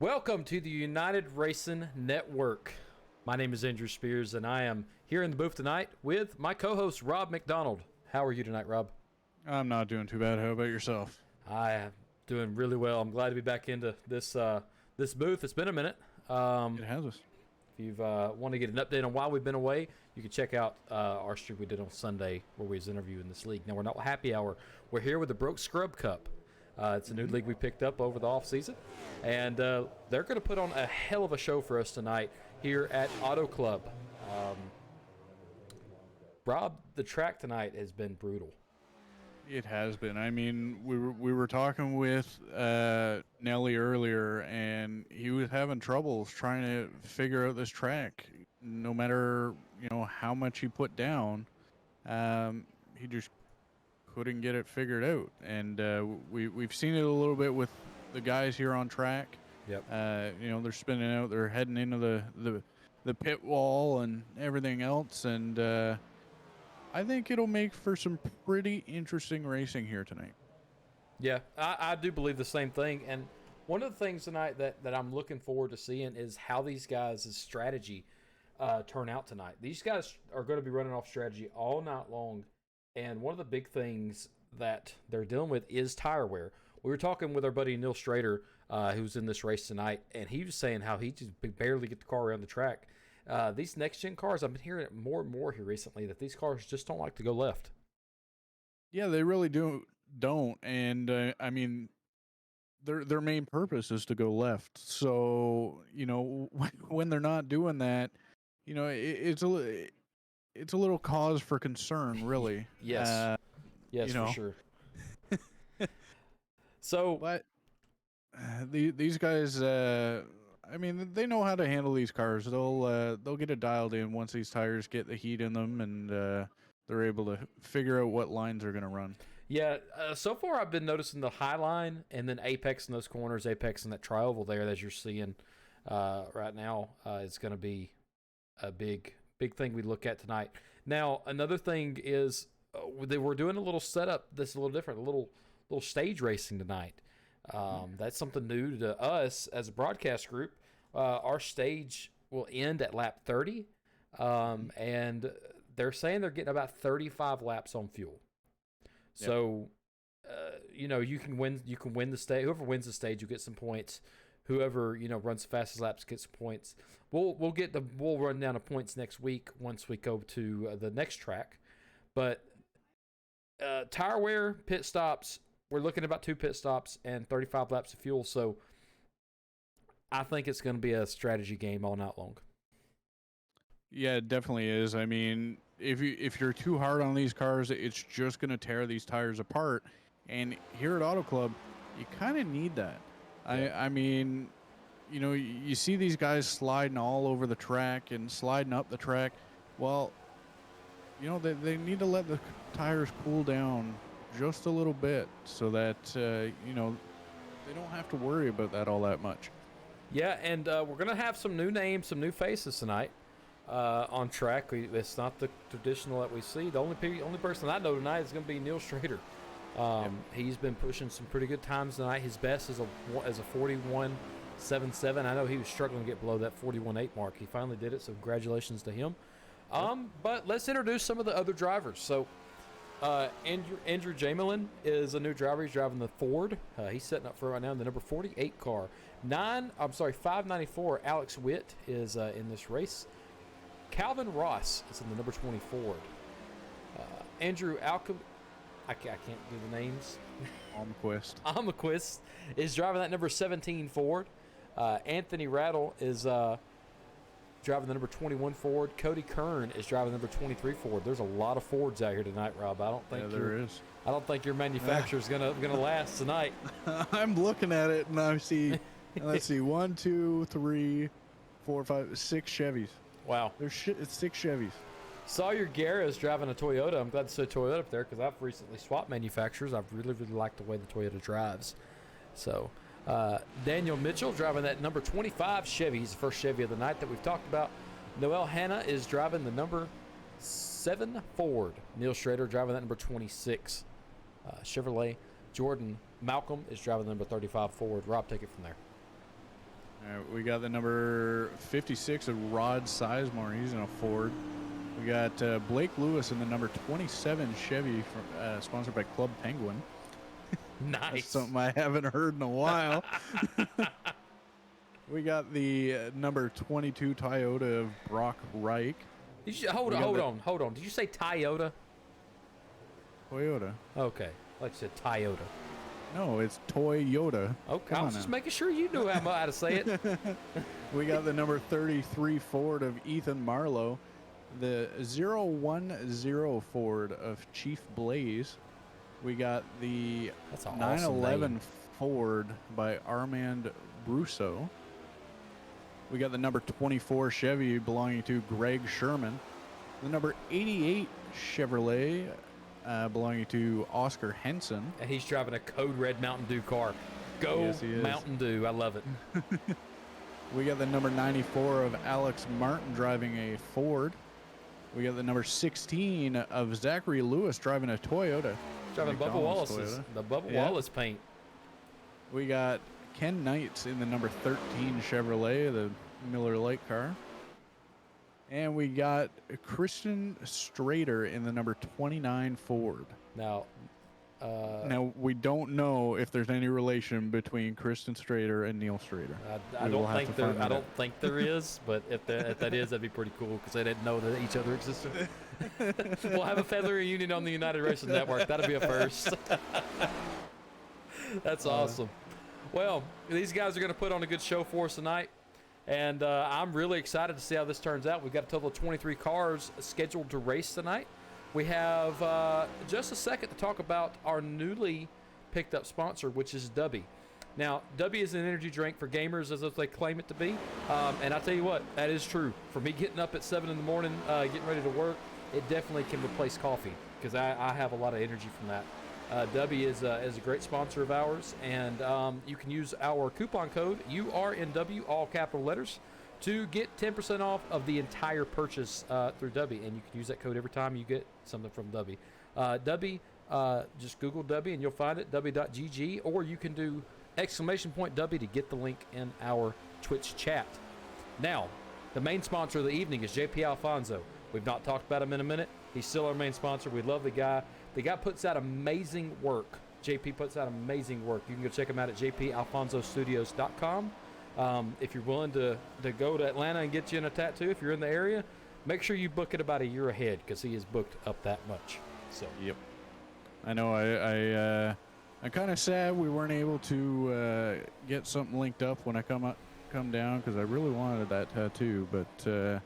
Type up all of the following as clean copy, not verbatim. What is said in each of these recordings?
Welcome to the United Racing Network. My name is Andrew Spears, and I am here in the booth tonight with my co-host, Rob McDonald. How are you tonight, Rob? I'm not doing too bad. How about yourself? I am doing really well. I'm glad to be back into this booth. It's been a minute. It has us. If you want to get an update on why we've been away, you can check out our stream we did on Sunday where we was interviewing this league. Now, we're not happy hour. We're here with the Broke Scrub Cup. It's a new league we picked up over the off season, and they're going to put on a hell of a show for us tonight here at Auto Club. Rob, the track tonight has been brutal. It has been. I mean, we were talking with Nelly earlier, and he was having troubles trying to figure out this track. No matter how much he put down, he just couldn't get it figured out. And we've seen it a little bit with the guys here on track. Yep. They're spinning out. They're heading into the pit wall and everything else, and I think it'll make for some pretty interesting racing here tonight. Yeah, I do believe the same thing. And one of the things tonight that I'm looking forward to seeing is how these guys' strategy turn out tonight. These guys are going to be running off strategy all night long. And one of the big things that they're dealing with is tire wear. We were talking with our buddy Neal Schroeder, who's in this race tonight, and he was saying how he just barely get the car around the track. These next-gen cars, I've been hearing it more and more here recently, that these cars just don't like to go left. Yeah, they really don't. And, I mean, their main purpose is to go left. So, when they're not doing that, it's a little cause for concern, really. Yes. Yes, for sure. So, but these guys, I mean, they know how to handle these cars. They'll get it dialed in once these tires get the heat in them, and they're able to figure out what lines are going to run. Yeah, so far I've been noticing the high line and then apex in those corners, apex in that tri-oval there that you're seeing right now. It's going to be a big thing we look at tonight. Now, another thing is we're doing a little setup that's a little different, a little stage racing tonight. That's something new to us as a broadcast group. Our stage will end at lap 30, and they're saying they're getting about 35 laps on fuel. Yep. So, you can win the stage. Whoever wins the stage, you get some points. Whoever runs the fastest laps gets some points. We'll run down the points next week once we go to the next track. But tire wear, pit stops. We're looking at about 2 pit stops and 35 laps of fuel. So I think it's going to be a strategy game all night long. Yeah, it definitely is. I mean, if you're too hard on these cars, it's just going to tear these tires apart. And here at Auto Club, you kind of need that. Yeah. I mean, you see these guys sliding all over the track and sliding up the track. Well, they need to let the tires cool down just a little bit so that, they don't have to worry about that all that much. Yeah, and we're going to have some new names, some new faces tonight on track. It's not the traditional that we see. The only person I know tonight is going to be Neal Schroeder. Yep. He's been pushing some pretty good times tonight. His best is a 41.77. I know he was struggling to get below that 41.8 mark. He finally did it, so congratulations to him. But let's introduce some of the other drivers. So Andrew Jamelin is a new driver. He's driving the Ford. He's setting up for right now in the number 48 car. 594 Alex Witt is in this race. Calvin Ross is in the number 20 Ford. Andrew Alcom. I can't do the names. Almquist is driving that number 17 Ford. Anthony Rattle is driving the number 21 Ford. Cody Kern is driving the number 23 Ford. There's a lot of Fords out here tonight, Rob. I don't think your manufacturer's gonna last tonight. I'm looking at it and I see, let's see, 1, 2, 3, 4, 5, 6 Chevys. Wow. It's 6 Chevys. Sawyer Guerra is driving a Toyota. I'm glad to see Toyota up there because I've recently swapped manufacturers. I've really, really liked the way the Toyota drives. So, Daniel Mitchell driving that number 25 Chevy. He's the first Chevy of the night that we've talked about. Noel Hanna is driving the number 7 Ford. Neal Schroeder driving that number 26 Chevrolet. Jordan Malcolm is driving the number 35 Ford. Rob, take it from there. All right, we got the number 56 of Rod Sizemore. He's in a Ford. We got Blake Lewis in the number 27 Chevy, sponsored by Club Penguin. Nice. That's something I haven't heard in a while. We got the number 22 Toyota of Brock Reich. Hold on. Did you say Toyota? Toyota. Okay, like you said, Toyota. No, it's Toyota. Okay, I was just making sure you knew how to say it. We got the number 33 Ford of Ethan Marlowe, the 010 Ford of Chief Blaze. We got the 911 Ford by Armand Brousseau. We got the number 24 Chevy belonging to Greg Sherman. The number 88 Chevrolet belonging to Oscar Henson. And he's driving a Code Red Mountain Dew car. Go Yes, he is. Mountain Dew. I love it. We got the number 94 of Alex Martin driving a Ford. We got the number 16 of Zachary Lewis driving a Toyota. Driving Bubba Wallace's. The Bubba Wallace paint. We got Ken Knights in the number 13 Chevrolet, the Miller Lite car. And we got Christian Strader in the number 29 Ford. Now, we don't know if there's any relation between Kristen Strader and Neal Schroeder. I don't think there is, but if that is, that'd be pretty cool because they didn't know that each other existed. We'll have a family reunion on the United Racing Network. That'll be a first. That's awesome. Well, these guys are going to put on a good show for us tonight, and I'm really excited to see how this turns out. We've got a total of 23 cars scheduled to race tonight. We have just a second to talk about our newly picked up sponsor, which is Dubby. Now, Dubby is an energy drink for gamers, as they claim it to be. And I tell you what, that is true. For me getting up at 7 in the morning, getting ready to work, it definitely can replace coffee because I have a lot of energy from that. Dubby is a great sponsor of ours, and you can use our coupon code URNW, all capital letters, to get 10% off of the entire purchase through Dubby, and you can use that code every time you get something from Dubby. Dubby, just Google Dubby and you'll find it, dubby.gg, or you can do !Dubby to get the link in our Twitch chat. Now, the main sponsor of the evening is JP Alfonso. We've not talked about him in a minute. He's still our main sponsor. We love the guy. The guy puts out amazing work. JP puts out amazing work. You can go check him out at jpalfonsostudios.com. If you're willing to go to Atlanta and get you in a tattoo, if you're in the area, make sure you book it about a year ahead because he is booked up that much. So yep, I know. I'm kind of sad we weren't able to get something linked up when I come down because I really wanted that tattoo, but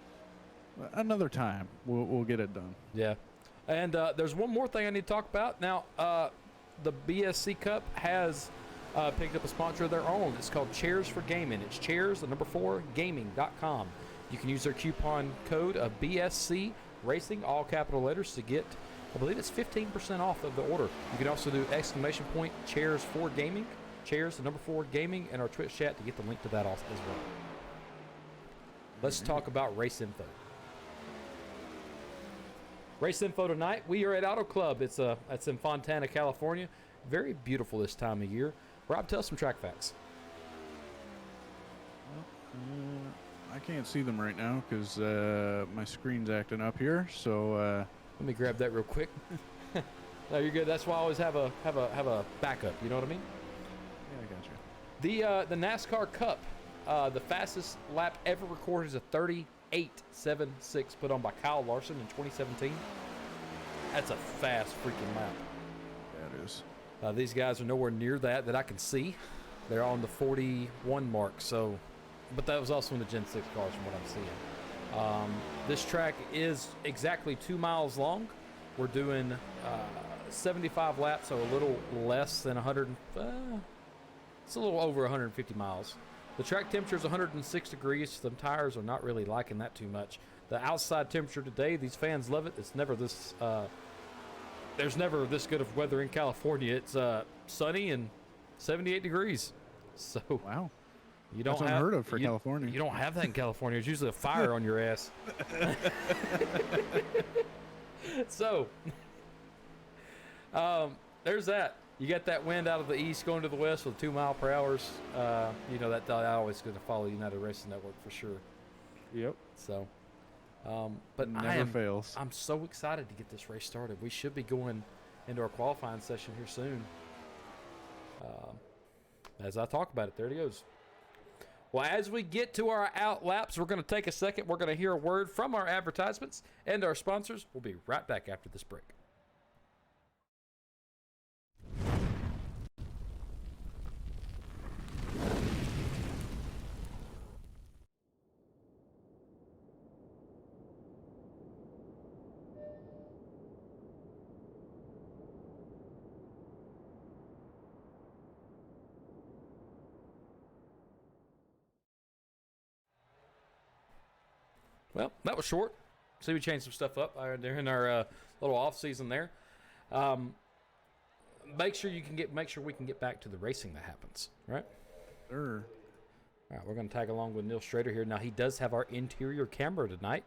another time we'll get it done. Yeah, and there's one more thing I need to talk about. Now, the BSC Cup has picked up a sponsor of their own. It's called Chairs for Gaming. It's chairs, the number 4, gaming.com. You can use their coupon code of BSC Racing, all capital letters, to get, I believe it's 15% off of the order. You can also do !Chairs for Gaming, chairs, the number 4, gaming, and our Twitch chat to get the link to that off as well. Let's talk about race info. Race info tonight. We are at Auto Club. It's in Fontana, California. Very beautiful this time of year. Rob, tell us some track facts. I can't see them right now because my screen's acting up here. So let me grab that real quick. No, you're good. That's why I always have a backup. You know what I mean? Yeah, I got you. The NASCAR Cup, the fastest lap ever recorded is a 38.76 put on by Kyle Larson in 2017. That's a fast freaking lap. That is. These guys are nowhere near that I can see. They're on the 41 mark. So, but that was also in the Gen 6 cars from what I'm seeing. This track is exactly 2 miles long. We're doing 75 laps, so a little less than 100. It's a little over 150 miles. The track temperature is 106 degrees. The tires are not really liking that too much. The outside temperature today, these fans love it. It's never this. There's never this good of weather in California. It's sunny and 78 degrees. So wow, you don't That's have unheard of for California. You don't have that in California. It's usually a fire on your ass. So there's that. you get that wind out of the east going to the west with 2 mile per hours. You know that always going to follow United Racing Network for sure. Yep. So, but Never fails. I'm so excited to get this race started. We should be going into our qualifying session here soon. As I talk about it, there it goes. Well, as we get to our out laps, we're going to take a second. We're going to hear a word from our advertisements and our sponsors. We'll be right back after this break. Well, that was short. See, we changed some stuff up during our little off season there. Make sure we can get back to the racing that happens, right? Sure. All right, we're going to tag along with Neal Schroeder here. Now, he does have our interior camera tonight.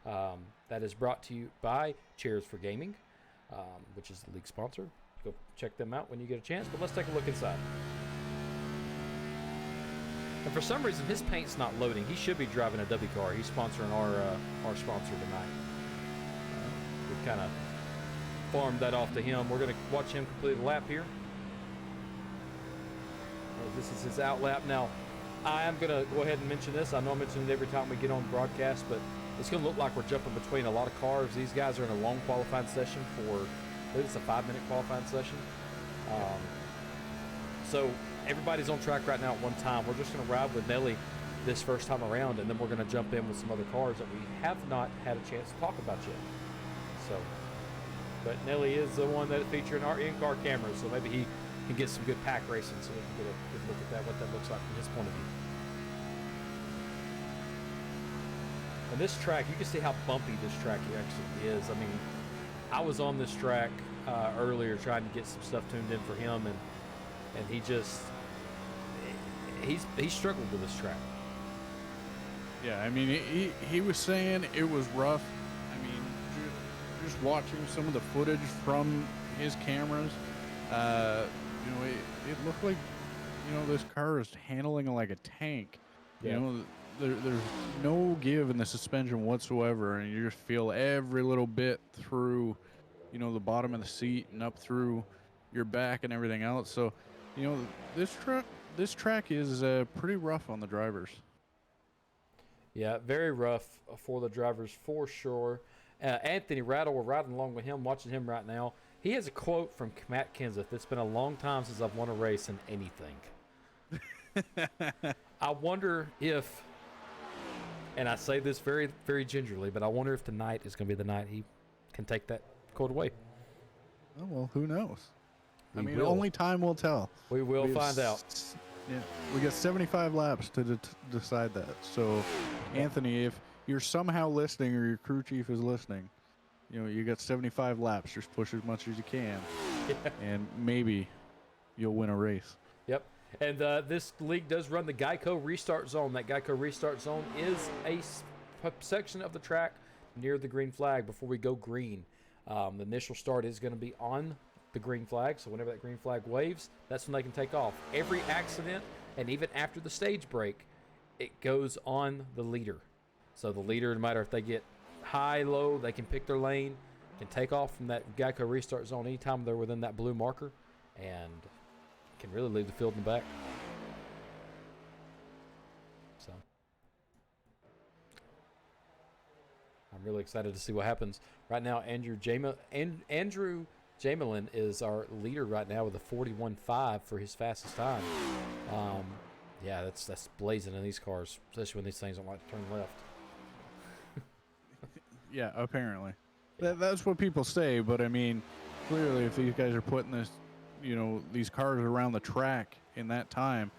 That is brought to you by Chairs for Gaming, which is the league sponsor. Go check them out when you get a chance. But let's take a look inside. And for some reason, his paint's not loading. He should be driving a W car. He's sponsoring our sponsor tonight. We've kind of farmed that off to him. We're going to watch him complete a lap here. This is his out lap. Now, I am going to go ahead and mention this. I know I mention it every time we get on broadcast, but it's going to look like we're jumping between a lot of cars. These guys are in a long qualifying session I believe it's a 5-minute qualifying session. So everybody's on track right now at one time. We're just going to ride with Nelly this first time around, and then we're going to jump in with some other cars that we have not had a chance to talk about yet. So, but Nelly is the one that featured in our in-car cameras, so maybe he can get some good pack racing so we can get a good look at that, what that looks like from his point of view. And this track, you can see how bumpy this track actually is. I mean, I was on this track earlier trying to get some stuff tuned in for him, and he just he struggled with this track. Yeah, I mean, he was saying it was rough. I mean, just watching some of the footage from his cameras, it looked like, this car is handling like a tank. Yeah. There's no give in the suspension whatsoever, and you just feel every little bit through, the bottom of the seat and up through your back and everything else. So, this track is pretty rough on the drivers. Yeah, very rough for the drivers for sure. Anthony Rattle, we're riding along with him, watching him right now. He has a quote from Matt Kenseth. It's been a long time since I've won a race in anything. I wonder if, and I say this very, very gingerly, but I wonder if tonight is going to be the night he can take that quote away. Oh, well, who knows? We will. Only time will tell. We will find out. Yeah, we got 75 laps to decide that. So, Anthony, if you're somehow listening or your crew chief is listening, you got 75 laps. Just push as much as you can, and maybe you'll win a race. Yep. And this league does run the Geico restart zone. That Geico restart zone is a section of the track near the green flag before we go green. The initial start is going to be on the green flag, so whenever that green flag waves, that's when they can take off. Every accident, and even after the stage break, it goes on the leader. So the leader, no matter if they get high, low, they can pick their lane, can take off from that Geico restart zone anytime they're within that blue marker, and can really leave the field in the back. So I'm really excited to see what happens. Right now, Andrew Jamelin is our leader right now with a 41.5 for his fastest time. Yeah, that's blazing in these cars, especially when these things don't like to turn left. Yeah, apparently. That's what people say, but I mean, clearly if these guys are putting this, these cars around the track in that time,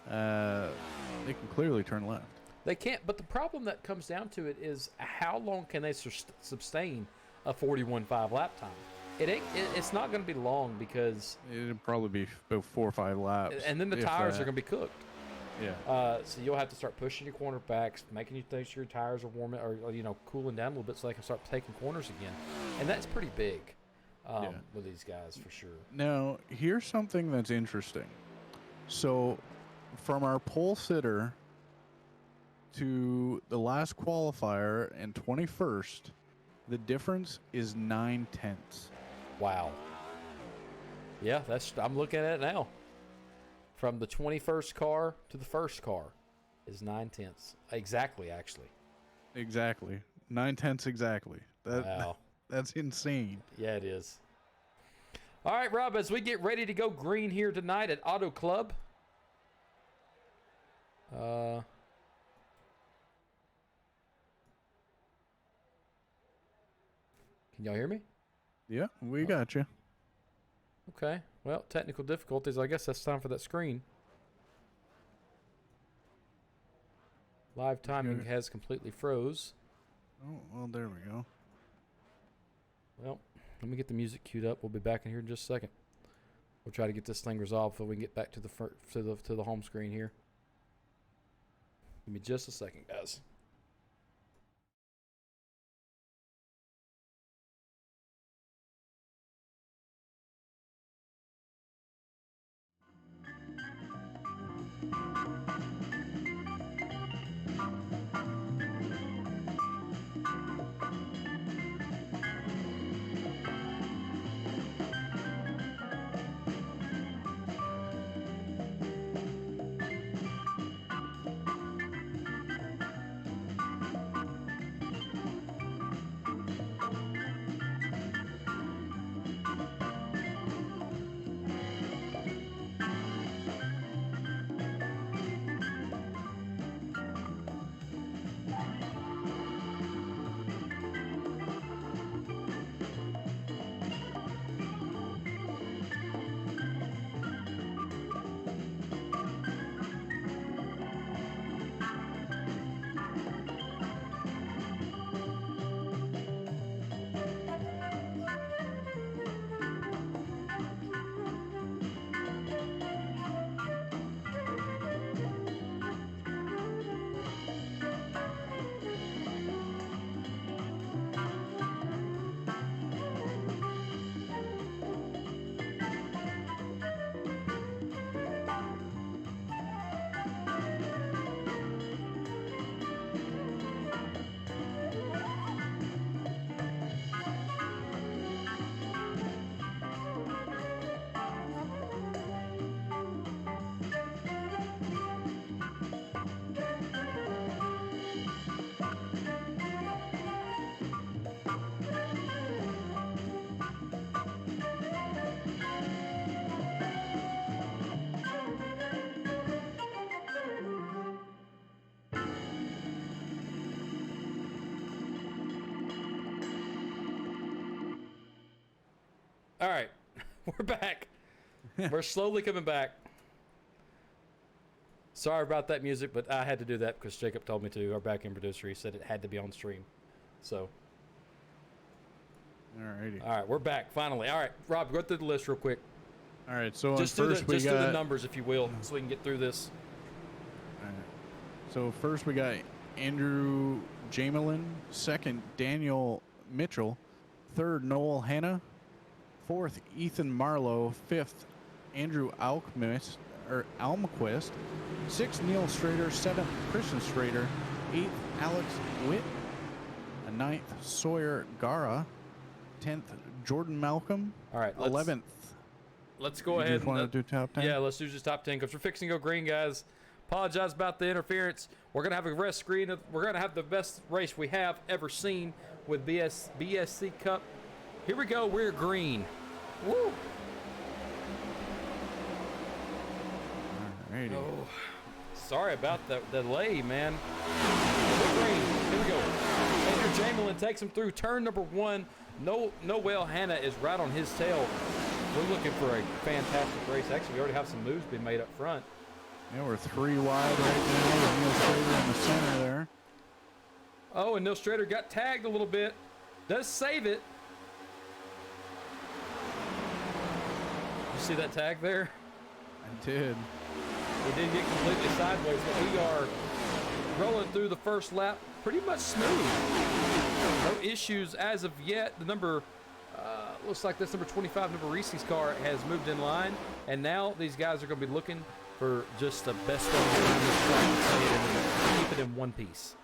they can clearly turn left. They can't, but the problem that comes down to it is how long can they sustain a 41.5 lap time? It's not going to be long because it'll probably be about 4 or 5 laps, and then the tires are going to be cooked. Yeah. So you'll have to start pushing your corner backs, making sure your tires are warming or cooling down a little bit so they can start taking corners again, and that's pretty big. with these guys for sure. Now, here's something that's interesting. So, from our pole sitter to the last qualifier and 21st, the difference is 9/10. Wow. Yeah, I'm looking at it now. From the 21st car to the first car is 9/10. Exactly, actually. Exactly. 9/10 exactly. Wow. That's insane. Yeah, it is. All right, Rob, as we get ready to go green here tonight at Auto Club. Can y'all hear me? Yeah, we got you. Okay. Well, technical difficulties. I guess that's time for that screen. Live timing has completely froze. Oh, well, there we go. Well, let me get the music queued up. We'll be back in here in just a second. We'll try to get this thing resolved so we can get back to the home screen here. Give me just a second, guys. All right, we're back. We're slowly coming back. Sorry about that music, but I had to do that because Jacob told me to. Our back-end producer, he said it had to be on stream. So, Alrighty. all right, we're back finally. All right, Rob, go through the list real quick. All right, so Just do the numbers, if you will, so we can get through this. All right. So first we got Andrew Jamelin, second Daniel Mitchell, third Noel Hanna, fourth Ethan Marlowe, fifth Andrew Almquist, sixth Neal Schroeder, seventh Christian Schrader, eighth Alex Witt, ninth Sawyer Gara, 10th Jordan Malcolm, All right, 11th. Let's go You ahead just want to do top 10? Yeah, let's do just top 10 because we're fixing to go green, guys. Apologize about the interference. We're going to have a rest screen. We're going to have the best race we have ever seen with BSC Cup. Here we go. We're green. Woo! Alrighty. Oh, sorry about the delay, man. We're green. Here we go. Andrew Jamelin takes him through turn number 1. Noel Hanna is right on his tail. We're looking for a fantastic race. Actually, we already have some moves being made up front. Yeah, we're 3 wide right now with Neal Schroeder in the center there. Oh, and Neal Schroeder got tagged a little bit. Does save it. You see that tag there? I did. We did get completely sideways, but we are rolling through the first lap pretty much smooth. No issues as of yet. The number Looks like this number 25, number Reese's car has moved in line, and now these guys are going to be looking for just the best way to get around this track and keep it in one piece.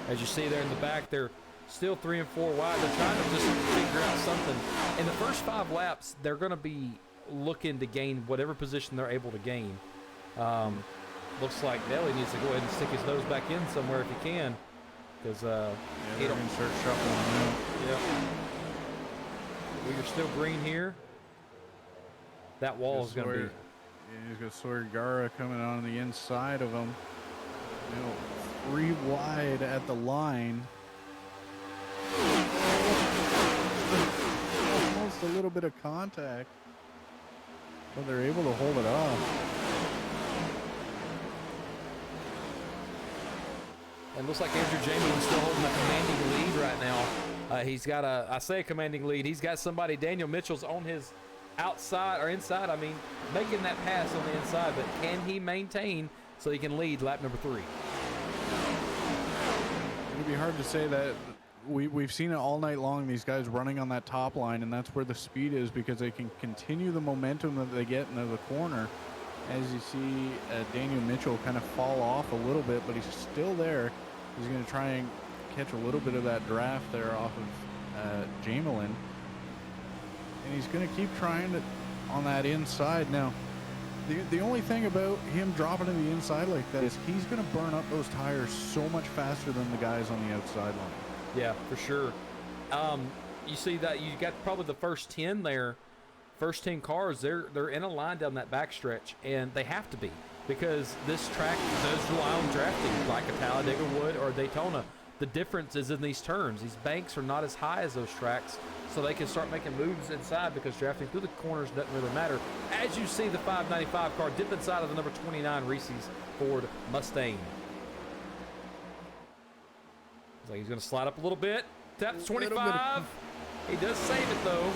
As you see there in the back, they're still 3 and 4 wide. They're trying to just figure out something. In the first 5 laps, they're going to be looking to gain whatever position they're able to gain. Looks like Nelly needs to go ahead and stick his nose back in somewhere if he can, because he don't start shuffling now. Yep. We are still green here. That wall is going to be. Yeah, he's got Sawyer coming on the inside of him. 3 wide at the line. Almost a little bit of contact, but they're able to hold it off. And looks like Andrew Jamelin still holding a commanding lead right now. He's got I say a commanding lead. He's got somebody, Daniel Mitchell's on his outside or inside, making that pass on the inside, but can he maintain so he can lead lap number 3? It'd be hard to say that. We've seen it all night long, these guys running on that top line, and that's where the speed is, because they can continue the momentum that they get into the corner. As you see Daniel Mitchell kind of fall off a little bit, but he's still there. He's going to try and catch a little bit of that draft there off of Jamelin. And he's going to keep trying to on that inside. Now, the only thing about him dropping to the inside like that is he's going to burn up those tires so much faster than the guys on the outside line. Yeah, for sure. You see that you got probably the first 10 there. First 10 cars, they're in a line down that backstretch, and they have to be, because this track does rely on drafting like a Talladega would or Daytona. The difference is in these turns. These banks are not as high as those tracks, so they can start making moves inside, because drafting through the corners doesn't really matter. As you see the 595 car dip inside of the number 29 Reese's Ford Mustang. Looks like he's going to slide up a little bit. Taps 25. He does save it, though.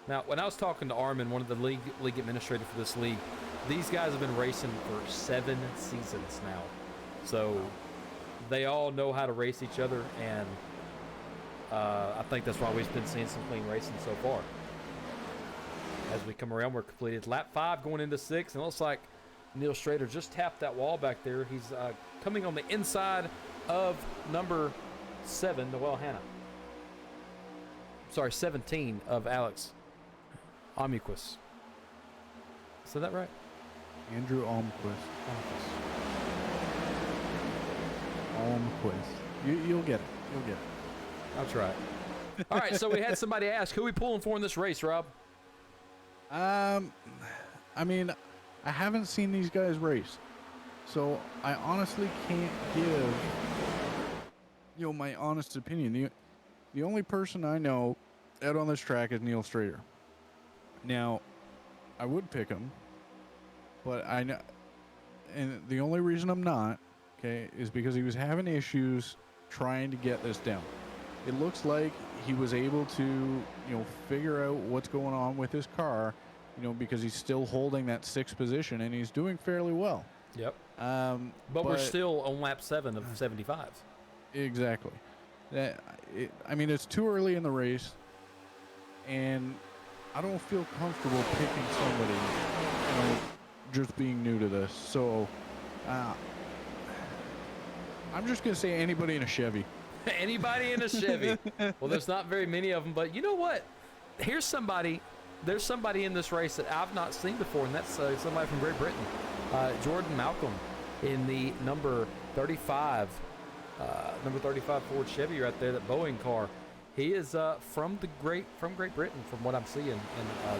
Now, when I was talking to Armin, one of the league administrators for this league, these guys have been racing for 7 seasons now. So they all know how to race each other, and I think that's why we've been seeing some clean racing so far. As we come around, we're completed lap 5 going into 6, and it looks like Neal Schroeder just tapped that wall back there. He's coming on the inside of number 7, Noel Hanna. Sorry, 17 of Alex Almquist. Said that right? Andrew Almquist. You'll get it. You'll get it. I'll try it. All right, so we had somebody ask, who are we pulling for in this race, Rob? I haven't seen these guys race, so I honestly can't give my honest opinion. The only person I know out on this track is Neal Schroeder. Now, I would pick him, but I know, and the only reason I'm not, okay, is because he was having issues trying to get this down. It looks like he was able to, figure out what's going on with his car, because he's still holding that 6th position, and he's doing fairly well. Yep. But we're still on lap 7 of 75. Exactly. It's too early in the race, and I don't feel comfortable picking somebody, just being new to this. So, I'm just going to say anybody in a Chevy. Anybody in a Chevy. Well, there's not very many of them, but you know what? There's somebody in this race that I've not seen before, and that's somebody from Great Britain. Jordan Malcolm in the number 35 Ford Chevy right there, that Boeing car. He is from Great Britain, from what I'm seeing in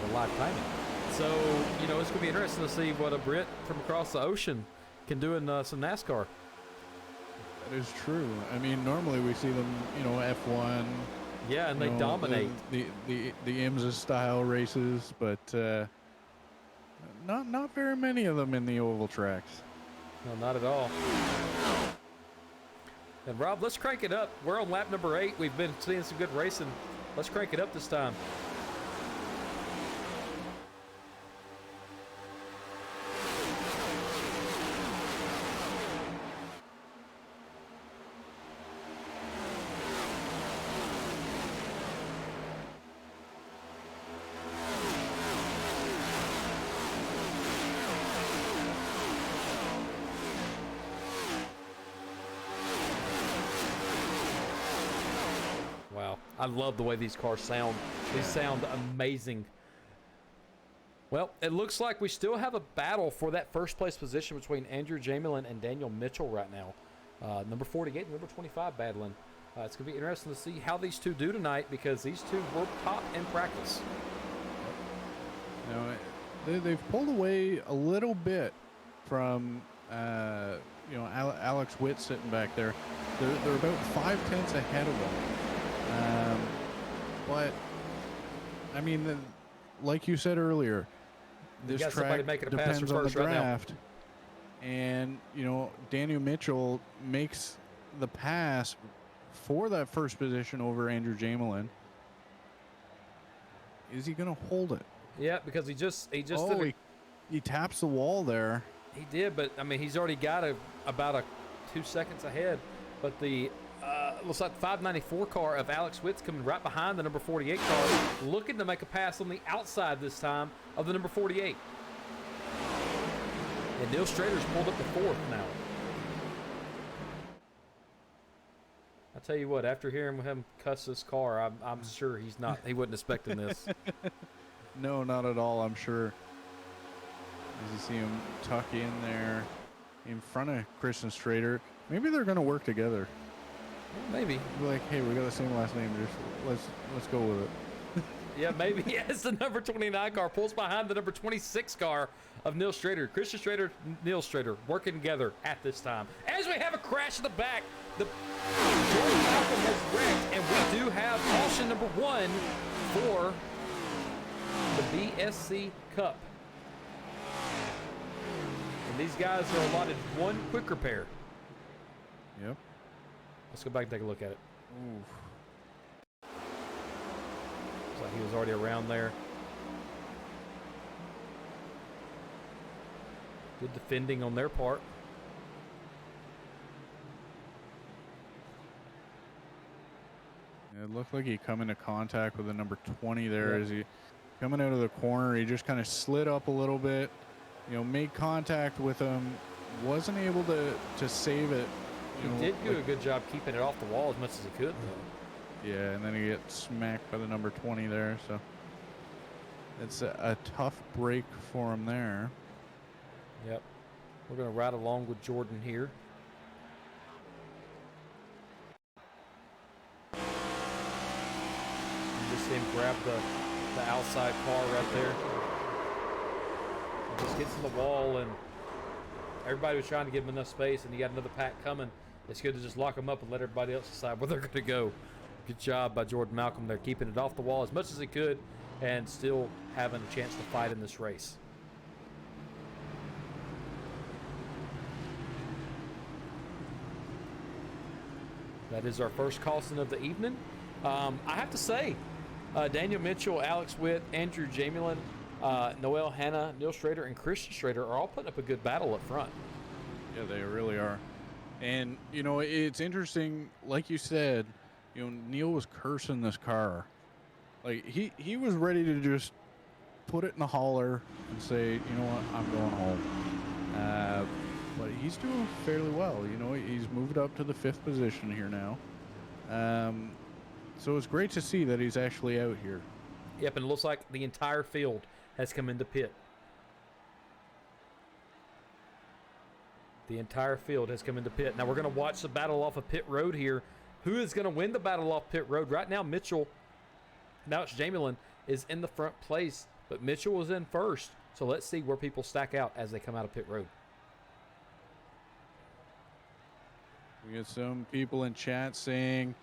the live timing. So, it's going to be interesting to see what a Brit from across the ocean can do in some NASCAR. That is true. Normally we see them, F1. Yeah, and they dominate. The IMSA style races, but not very many of them in the oval tracks. No, not at all. And Rob, let's crank it up. We're on lap number 8. We've been seeing some good racing. Let's crank it up this time. I love the way these cars sound. They sound amazing. Well, it looks like we still have a battle for that first place position between Andrew Jamelin and Daniel Mitchell right now. Number 48 and number 25 battling. It's going to be interesting to see how these two do tonight because these two were top in practice. They've pulled away a little bit from, Alex Witt sitting back there. They're about 5/10 ahead of him. But, I mean, like you said earlier, this track depends on the draft. And, Daniel Mitchell makes the pass for that first position over Andrew Jamelin. Is he going to hold it? Yeah, because he taps the wall there. He did, but I mean, he's already got about 2 seconds ahead. But the looks like the 594 car of Alex Witt's coming right behind the number 48 car, looking to make a pass on the outside this time of the number 48. And Neal Schroeder's pulled up to fourth now. I tell you what, after hearing him cuss this car, I'm sure he wasn't expecting this. No, not at all, I'm sure. As you see him tuck in there in front of Christian Schroeder. Maybe they're going to work together. Maybe. Like, hey, we got the same last name. Just let's go with it. Yeah, maybe. Yes, the number 29 car pulls behind the number 26 car of Neal Schroeder. Christian Schroeder, Neal Schroeder working together at this time. As we have a crash in the back, the Jordan Malcolm has wrecked, and we do have caution number 1 for the BSC Cup. And these guys are allotted 1 quick repair. Yep. Let's go back and take a look at it. Oof. Looks like he was already around there. Good defending on their part. It looked like he come into contact with the number 20 there as he coming out of the corner. He just kind of slid up a little bit, made contact with him, wasn't able to save it. He did do a good job keeping it off the wall as much as he could, though. Yeah, and then he gets smacked by the number 20 there. So it's a tough break for him there. Yep. We're going to ride along with Jordan here. Just see him grab the outside car right there. He just gets to the wall, and everybody was trying to give him enough space, and you got another pack coming. It's good to just lock them up and let everybody else decide where they're going to go. Good job by Jordan Malcolm there, keeping it off the wall as much as he could and still having a chance to fight in this race. That is our first caution of the evening. I have to say, Daniel Mitchell, Alex Witt, Andrew Jamelin, Noel Hanna, Neal Schroeder, and Christian Schroeder are all putting up a good battle up front. Yeah, they really are. And, it's interesting, like you said, Neal was cursing this car. Like, he was ready to just put it in the hauler and say, you know what, I'm going home. But he's doing fairly well. He's moved up to the 5th position here now. So it's great to see that he's actually out here. Yep, and it looks like the entire field has come into pit. The entire field has come into pit. Now we're going to watch the battle off of pit road here. Who is going to win the battle off pit road? Right now, Mitchell, now it's Jamelin, is in the front place, but Mitchell was in first. So let's see where people stack out as they come out of pit road. We got some people in chat saying,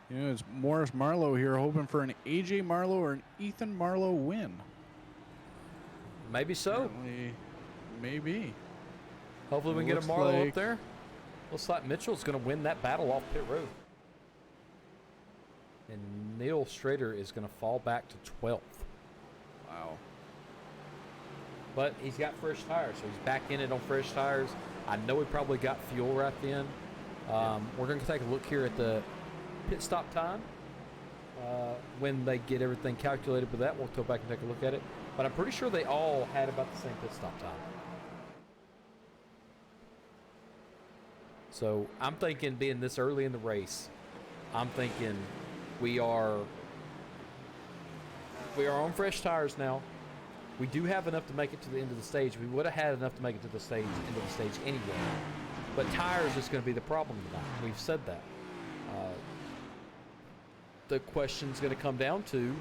it's Morris Marlowe here hoping for an AJ Marlowe or an Ethan Marlowe win. Maybe so. Apparently, maybe. Hopefully we can get a Marlowe up there. Looks like Mitchell's going to win that battle off pit road. And Neal Schroeder is going to fall back to 12th. Wow. But he's got fresh tires, so he's back in it on fresh tires. I know he probably got fuel right then. We're going to take a look here at the pit stop time. When they get everything calculated with that, we'll go back and take a look at it. But I'm pretty sure they all had about the same pit stop time. So I'm thinking, being this early in the race, I'm thinking We are on fresh tires now. We do have enough to make it to the end of the stage. We would have had enough to make it to the stage, end of the stage anyway. But tires is going to be the problem tonight. We've said that. The question's going to come down to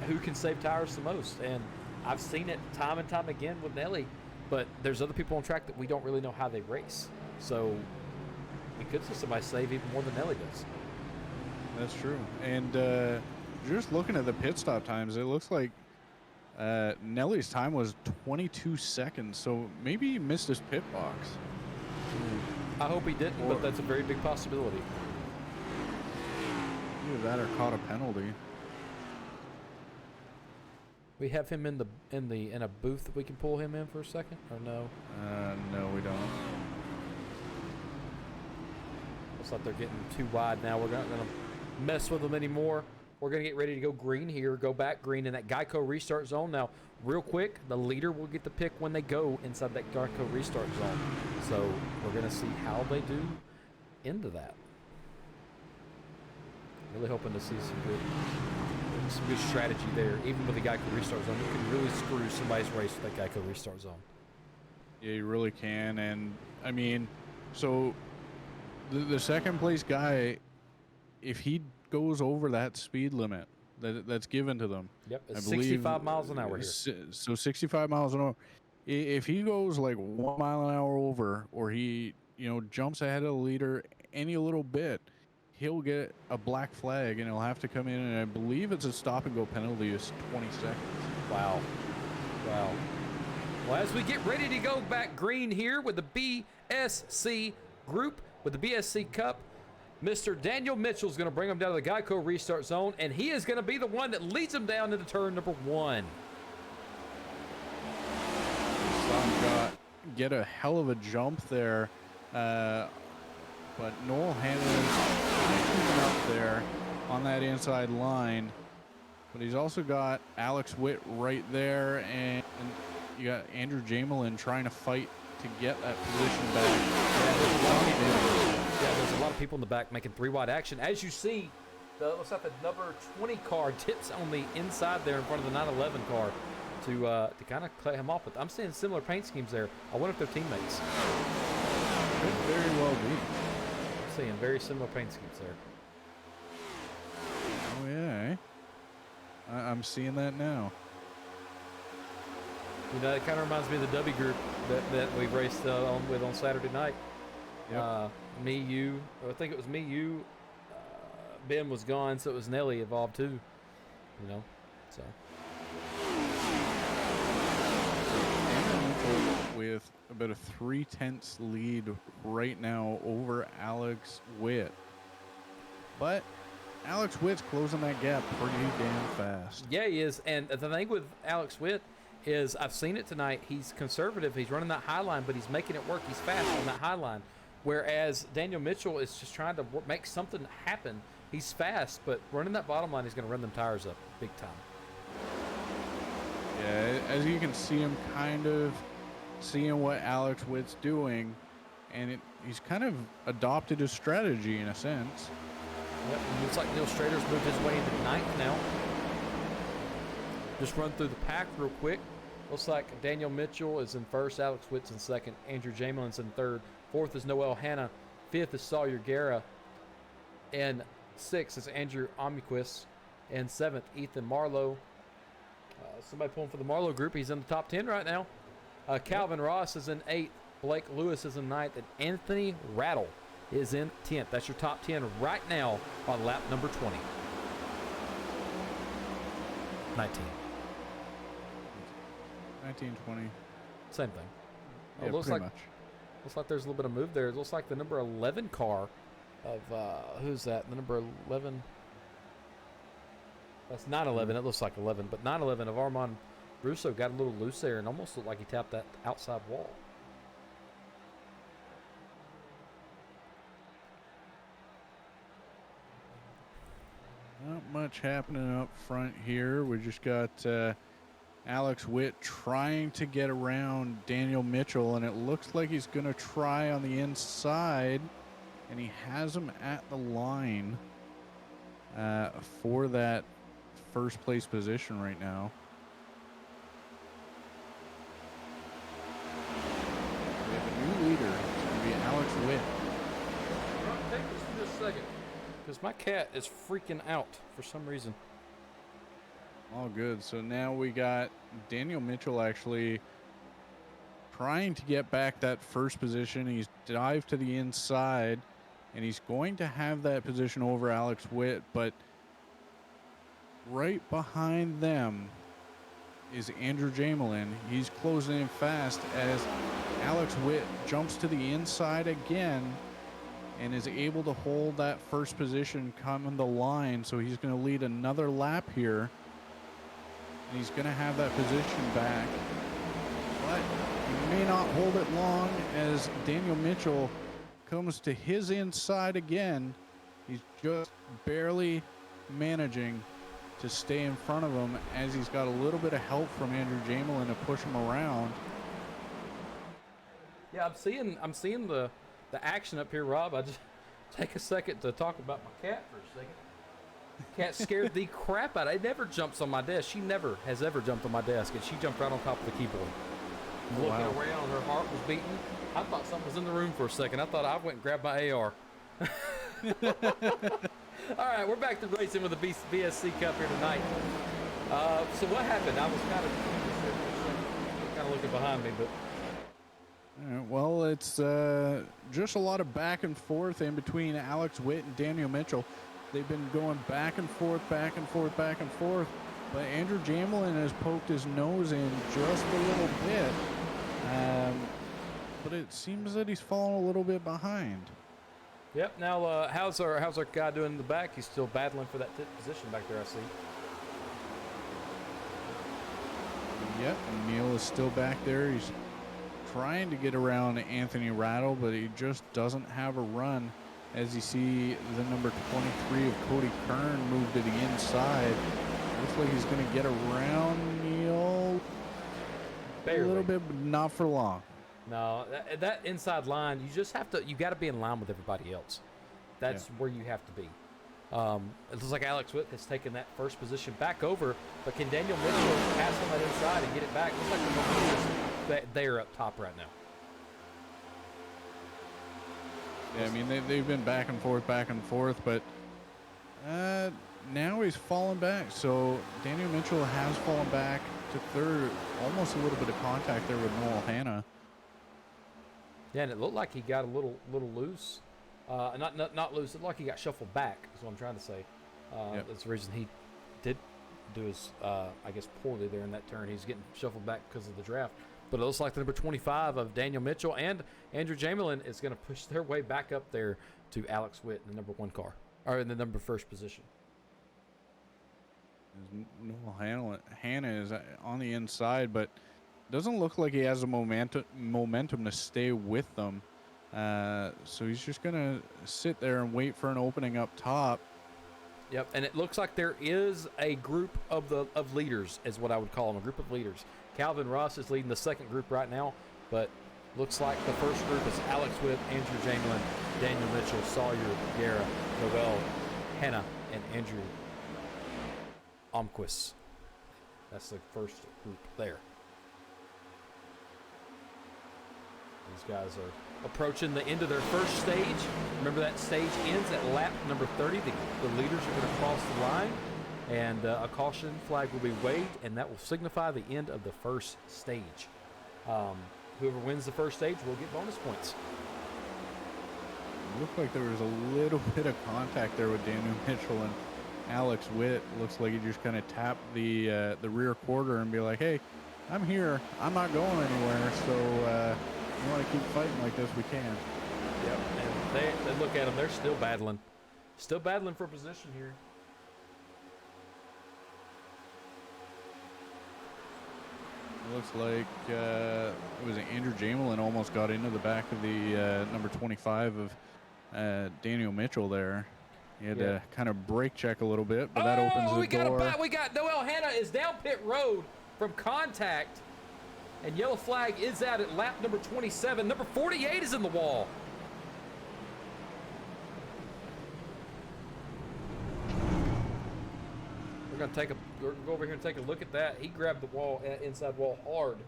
who can save tires the most. And I've seen it time and time again with Nelly, but there's other people on track that we don't really know how they race. So we could see somebody save even more than Nelly does. That's true. And just looking at the pit stop times, it looks like Nelly's time was 22 seconds. So maybe he missed his pit box. I hope he didn't, but that's a very big possibility. Either that or caught a penalty. We have him in a booth that we can pull him in for a second, or no? No, we don't. Looks like they're getting too wide now. We're not going to mess with them anymore. We're going to get ready to go green here, go back green in that Geico restart zone. Now, real quick, the leader will get the pick when they go inside that Geico restart zone. So we're going to see how they do into that. Really hoping to see some good strategy there. Even with the Geico restart zone, you can really screw somebody's race with that Geico restart zone. Yeah, you really can. And, I mean, so the second place guy, if he goes over that speed limit that's given to them. Yep, it's 65 miles an hour here. So 65 miles an hour. If he goes like 1 mile an hour over, or he, jumps ahead of the leader any little bit, he'll get a black flag and he'll have to come in, and I believe it's a stop and go penalty is 20 seconds. Wow. Well, as we get ready to go back green here with the BSC group, with the BSC Cup, Mr. Daniel Mitchell is going to bring them down to the Geico restart zone, and he is going to be the one that leads them down into turn number 1. Get a hell of a jump there, but Noel Hanna's up there on that inside line, but he's also got Alex Witt right there, and you got Andrew Jamelin trying to fight to get that position back. Yeah, there's a lot of people in the back making 3-wide action. As you see, looks like the number 20 car tips on the inside there in front of the 911 car to kind of cut him off. But I'm seeing similar paint schemes there. I wonder if they're teammates. Could very well be. I'm seeing very similar paint schemes there. Oh, yeah. I'm seeing that now. It kind of reminds me of the W group that we raced with on Saturday night. Yep. Me, you. I think it was me, you. Ben was gone, so it was Nelly involved too. So. With about a 3/10 lead right now over Alex Witt, but Alex Witt's closing that gap pretty damn fast. Yeah, he is. And the thing with Alex Witt is, I've seen it tonight. He's conservative. He's running that high line, but he's making it work. He's fast on that high line. Whereas Daniel Mitchell is just trying to make something happen. He's fast, but running that bottom line, he's going to run them tires up big time. Yeah, as you can see him kind of seeing what Alex Witt's doing, and he's kind of adopted his strategy in a sense. Yep, it looks like Neal Schroeder's moved his way into 9th now. Just run through the pack real quick. Looks like Daniel Mitchell is in 1st, Alex Witt's in 2nd, Andrew Jamelin's in 3rd, 4th is Noel Hanna, 5th is Sawyer Guerra, and 6th is Andrew Omniquist, and 7th, Ethan Marlowe. Somebody pulling for the Marlowe group. He's in the top 10 right now. Calvin Ross is in 8th, Blake Lewis is in 9th, and Anthony Rattle is in 10th. That's your top 10 right now on lap number 20. 19. 19, 20. Same thing. Yeah, looks pretty like much. Looks like there's a little bit of move there. It looks like the number 11 car of who's that? The number 11. That's 911. It looks like 11, but 911 of Armand Russo got a little loose there and almost looked like he tapped that outside wall. Not much happening up front here. We just got Alex Witt trying to get around Daniel Mitchell, and it looks like he's going to try on the inside. and he has him at the line for that first place position right now. We have a new leader. It's going to be Alex Witt. Take this for just a second, because my cat is freaking out for some reason. All good. So now we got Daniel Mitchell actually trying to get back that first position. He's dived to the inside, and he's going to have that position over Alex Witt, but right behind them is Andrew Jamelin. He's closing in fast as Alex Witt jumps to the inside again and is able to hold that first position coming the line. So he's going to lead another lap here, and he's going to have that position back, but he may not hold it long as Daniel Mitchell comes to his inside again. He's just barely managing to stay in front of him as he's got a little bit of help from Andrew Jamelin to push him around. Yeah, I'm seeing the action up here, Rob. I just take a second to talk about my cat for a second. Cat scared the crap out of it. It never jumps on my desk. She never has ever jumped on my desk, and she jumped right on top of the keyboard. Looking around, her heart was beating. I thought something was in the room for a second. I thought I went and grabbed my AR. All right, we're back to racing with the BSC Cup here tonight. So what happened? I was kind of looking behind me, but. All right, well, it's just a lot of back and forth in between Alex Witt and Daniel Mitchell. They've been going back and forth, back and forth, back and forth. But Andrew Jamelin has poked his nose in just a little bit. But it seems that he's fallen a little bit behind. Yep. Now, how's our guy doing in the back? He's still battling for that position back there, I see. Yep. Neal is still back there. He's trying to get around Anthony Rattle, but he just doesn't have a run. As you see, the number 23 of Cody Kern move to the inside. Looks like he's going to get around Neal Barely. A little bit, but not for long. No, that inside line, you got to be in line with everybody else. That's where you have to be. It looks like Alex Witt has taken that first position back over, but can Daniel Mitchell pass on that inside and get it back? Looks like the momentum is there up top right now. Yeah, I mean, they've been back and forth, but now he's fallen back. So Daniel Mitchell has fallen back to third, almost a little bit of contact there with Noel Hanna. Yeah, and it looked like he got a little loose. Not loose. It looked like he got shuffled back, is what I'm trying to say. That's the reason he did do his, I guess, poorly there in that turn. He's getting shuffled back because of the draft. But it looks like the number 25 of Daniel Mitchell and Andrew Jamelin is going to push their way back up there to Alex Witt in the number 1 car, or in the number first position. Noel Hanna is on the inside, but doesn't look like he has a momentum to stay with them. So he's just going to sit there and wait for an opening up top. Yep, and it looks like there is a group of leaders, is what I would call them, a group of leaders. Calvin Ross is leading the second group right now, but looks like the first group is Alex Witt, Andrew Jamelin, Daniel Mitchell, Sawyer, Guerra, Noel, Hanna, and Andrew Omquist. That's the first group there. These guys are approaching the end of their first stage. Remember, that stage ends at lap number 30. The leaders are going to cross the line, and a caution flag will be waved, and that will signify the end of the first stage. Whoever wins the first stage will get bonus points. It looked like there was a little bit of contact there with Daniel Mitchell and Alex Witt. Looks like he just kind of tapped the rear quarter and be like, hey, I'm here. I'm not going anywhere. So you want to keep fighting like this, we can. Yep. And they look at them. They're still battling. Still battling for position here. It looks like it was Andrew Jamelin almost got into the back of the number 25 of Daniel Mitchell there. He had to kind of brake check a little bit, but that opens the door. We got Noel Hanna is down pit road from contact, and yellow flag is out at lap number 27. Number 48 is in the wall. we're gonna go over here and take a look at that. He grabbed the wall, inside wall hard.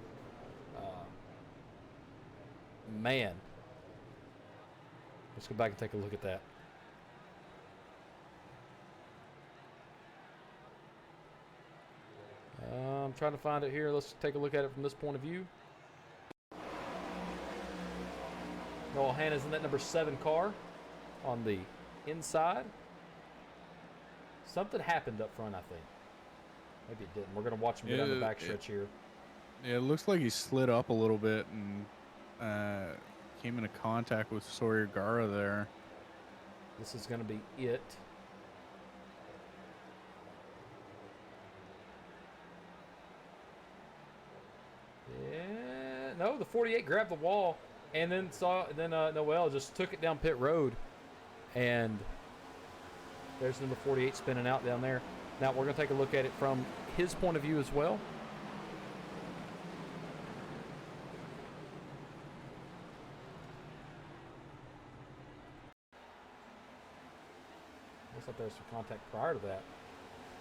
Man, let's go back and take a look at that. I'm trying to find it here. Let's take a look at it from this point of view. Noel Hannah's in that number 7 car on the inside. Something happened up front, I think. Maybe it didn't. We're going to watch him go down the backstretch here. Yeah, it looks like he slid up a little bit and came into contact with Sawyer Gara there. This is going to be it. Yeah, no, the 48 grabbed the wall and then Noel just took it down pit road, and there's number 48 spinning out down there. Now we're going to take a look at it from his point of view as well. Looks like there's some contact prior to that.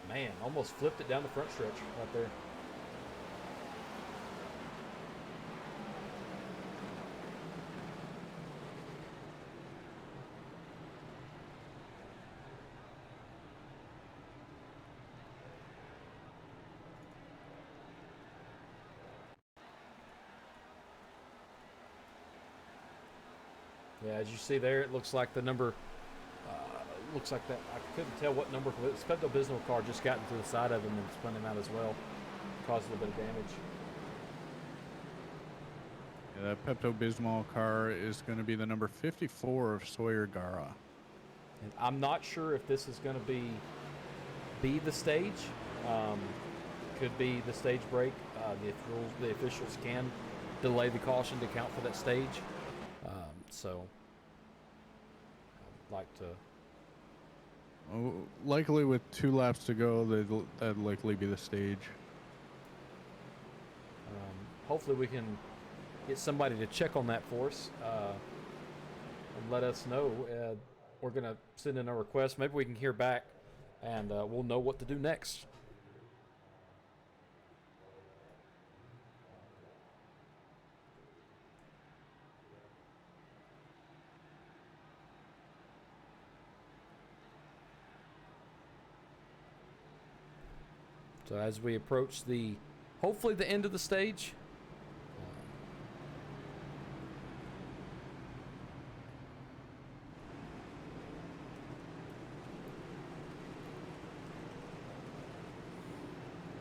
Man, almost flipped it down the front stretch right there. Yeah, as you see there, it looks like the number, looks like that, I couldn't tell what number, but it's Pepto-Bismol car just got into the side of him and spun him out as well. Caused a little bit of damage. Yeah, that Pepto-Bismol car is going to be the number 54 of Sawyer Gara. And I'm not sure if this is going to be the stage. Could be the stage break. The officials can delay the caution to count for that stage. So I'd like to. Oh, likely with 2 laps to go, that'd likely be the stage. Hopefully we can get somebody to check on that for us and let us know. We're going to send in a request. Maybe we can hear back, and we'll know what to do next. So as we approach hopefully the end of the stage,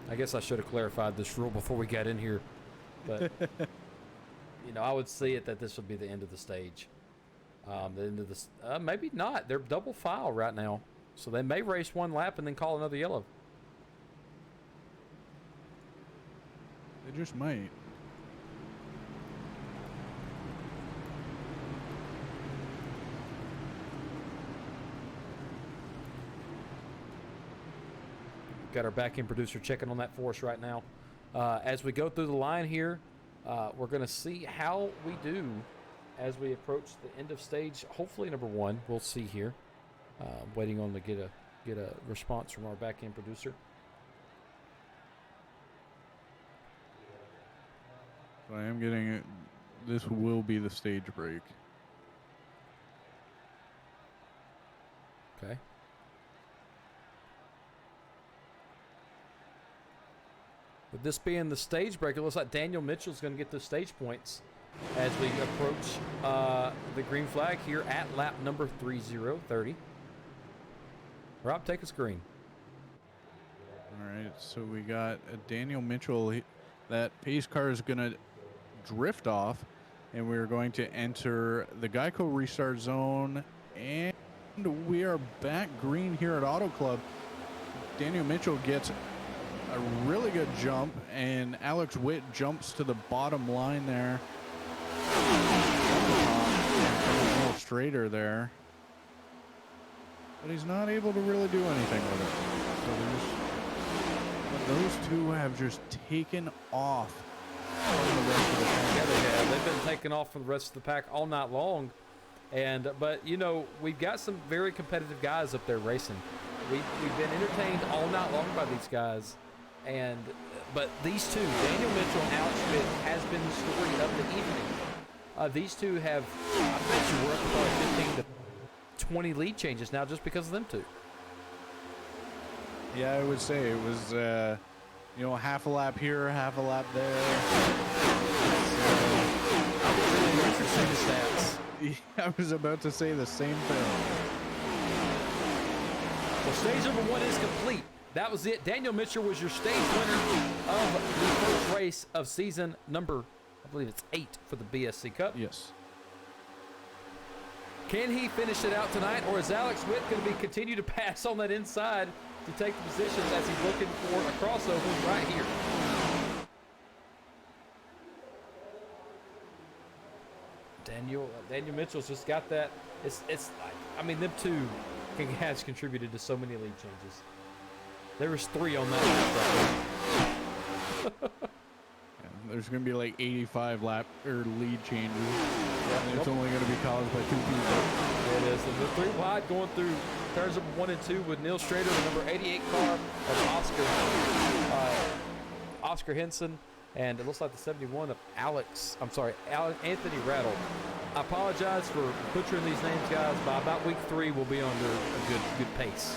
I guess I should have clarified this rule before we got in here, but I would see it that this would be the end of the stage. The end of this, maybe not. They're double file right now, so they may race 1 lap and then call another yellow. They just might. Got our back-end producer checking on that for us right now. As we go through the line here, we're going to see how we do as we approach the end of stage. Hopefully number 1. We'll see here. Waiting on to get a response from our back-end producer. I am getting it. This will be the stage break. Okay. With this being the stage break, it looks like Daniel Mitchell's going to get the stage points as we approach the green flag here at lap number 3030. Rob, take us green. All right, so we got Daniel Mitchell. That pace car is going to drift off, and we're going to enter the Geico restart zone, and we are back green here at Auto Club. Daniel Mitchell gets a really good jump, and Alex Witt jumps to the bottom line there. Neal Schroeder there, but he's not able to really do anything with it. So those two have just taken off. Yeah, they have. They've been taking off from the rest of the pack all night long, but we've got some very competitive guys up there racing. We've been entertained all night long by these guys, but these two, Daniel Mitchell and Alex Schmidt, has been the story of the evening. These two have, I bet you, we're up to probably 15 to 20 lead changes now just because of them two. Yeah, I would say it was, half a lap here, half a lap there. I was about to say the same thing. Well, stage number 1 is complete. That was it. Daniel Mitchell was your stage winner of the first race of season number, I believe it's 8 for the BSC Cup. Yes. Can he finish it out tonight, or is Alex Witt going to continue to pass on that inside to take the positions as he's looking for a crossover right here? Daniel Mitchell's just got that. It's like, I mean, them two has contributed to so many lead changes. There was 3 on that lap. There's going to be like 85 lap or lead changes. Yeah, it's only going to be caused by 2 people. It is. And the 3 wide going through turns number 1 and 2 with Neal Schroeder, the number 88 car of Oscar Henson, and it looks like the 71 of Anthony Rattle. I apologize for butchering these names, guys. By about week 3, we'll be under a good pace.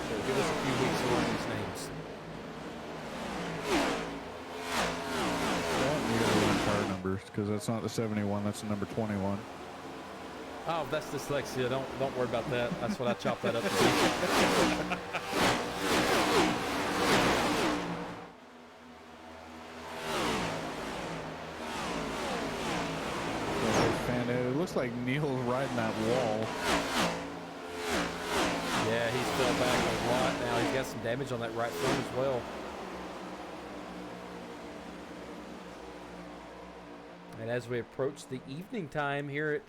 So give us a few weeks to learn these names. Car numbers, because that's not the 71, that's the number 21. Oh, that's dyslexia. Don't worry about that. That's what I chopped that up to. It looks like Neal's riding that wall. Yeah, he's fell back a lot now. He's got some damage on that right front as well. And as we approach the evening time here at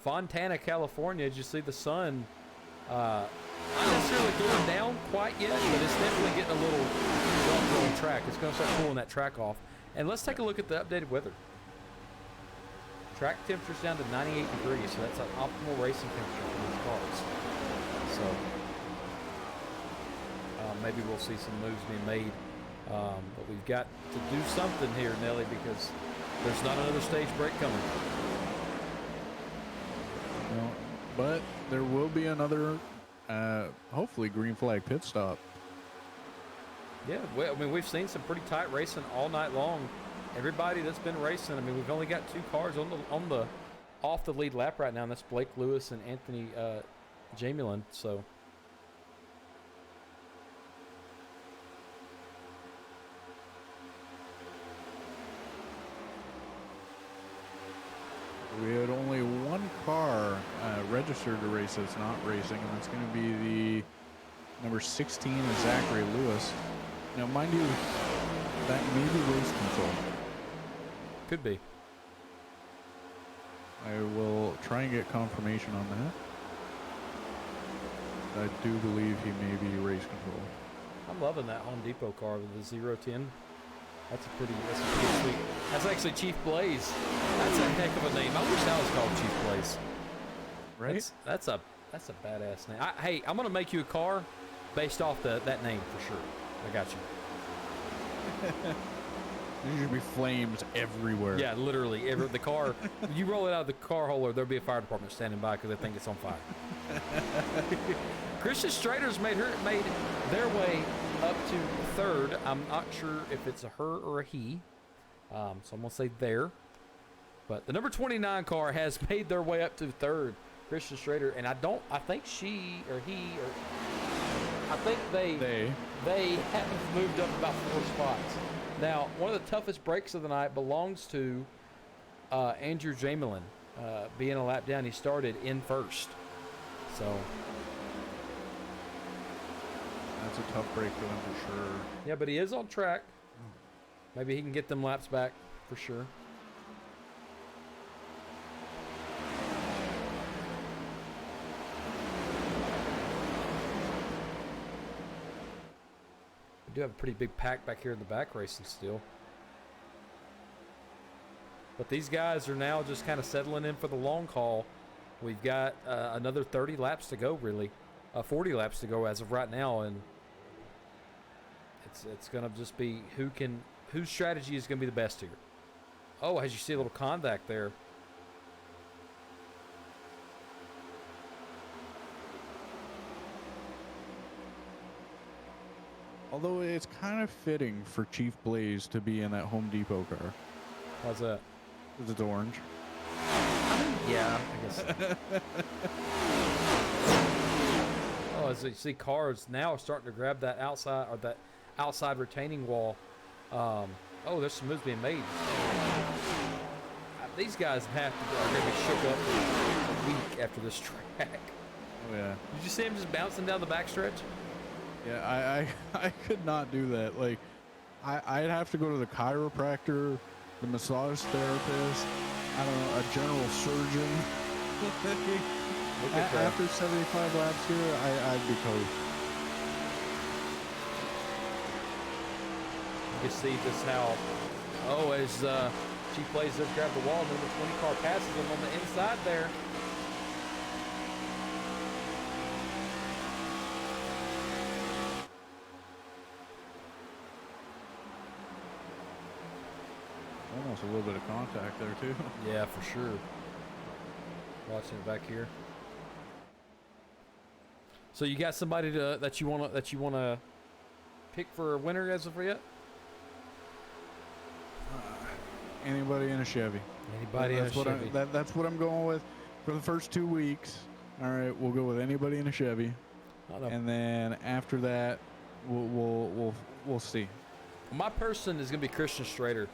Fontana, California, as you see the sun not necessarily going down quite yet, but it's definitely getting a little rough on track. It's going to start pulling that track off. And let's take a look at the updated weather. Track temperature's down to 98 degrees, so that's an optimal racing temperature for these cars. So maybe we'll see some moves being made. But we've got to do something here, Nelly, because there's not another stage break coming. No, but there will be another, hopefully, green flag pit stop. Yeah, well, I mean, we've seen some pretty tight racing all night long. Everybody that's been racing, I mean, we've only got 2 cars off the lead lap right now, and that's Blake Lewis and Anthony Jamelin. So. We had only 1 car registered to race that's not racing, and that's going to be the number 16 of Zachary Lewis. Now, mind you, that may be race control. Could be. I will try and get confirmation on that. I do believe he may be race control. I'm loving that Home Depot car with the 010. That's a pretty sweet. That's actually Chief Blaze. That's a heck of a name. I wish that was called Chief Blaze. Right? That's a badass name. Hey, I'm gonna make you a car based off that name for sure. I got you. There should be flames everywhere. Yeah, literally. The car, you roll it out of the car holder, there'll be a fire department standing by because they think it's on fire. Christian Strader's made their way up to 3rd. I'm not sure if it's a her or a he, so I'm gonna say there. But the number 29 car has made their way up to 3rd. Christian Schrader, and I think she or he or I think they have moved up about 4 spots. Now, one of the toughest breaks of the night belongs to Andrew Jamelin. Being a lap down, he started in 1st. So that's a tough break for them for sure. yeah, but he is on track. Maybe he can get them laps back for sure. We do have a pretty big pack back here in the back racing still. But these guys are now just kind of settling in for the long haul. We've got another 30 laps to go, really. 40 laps to go as of right now, and it's going to just be whose strategy is going to be the best here. Oh, as you see a little contact there. Although it's kind of fitting for Chief Blaze to be in that Home Depot car. How's that? Because it's orange. Yeah, I guess so. Oh, as you see, cars now are starting to grab that outside retaining wall. Oh, there's some moves being made. These guys are going to be shook up for a week after this track. Oh yeah. Did you see him just bouncing down the backstretch? Yeah, I could not do that. Like, I'd have to go to the chiropractor, the massage therapist, I don't know, a general surgeon. After 75 laps here, I'd be toast. You can see just how, as she plays this, grab the wall, number 20 car passes him on the inside there. Almost a little bit of contact there too. Yeah, for sure. Watching it back here. So you got somebody that you wanna pick for a winner as of yet? Anybody in a Chevy. Anybody in a Chevy. That's what I'm going with for the first 2 weeks. All right, we'll go with anybody in a Chevy, and then after that, we'll see. My person is gonna be Christian Schrader.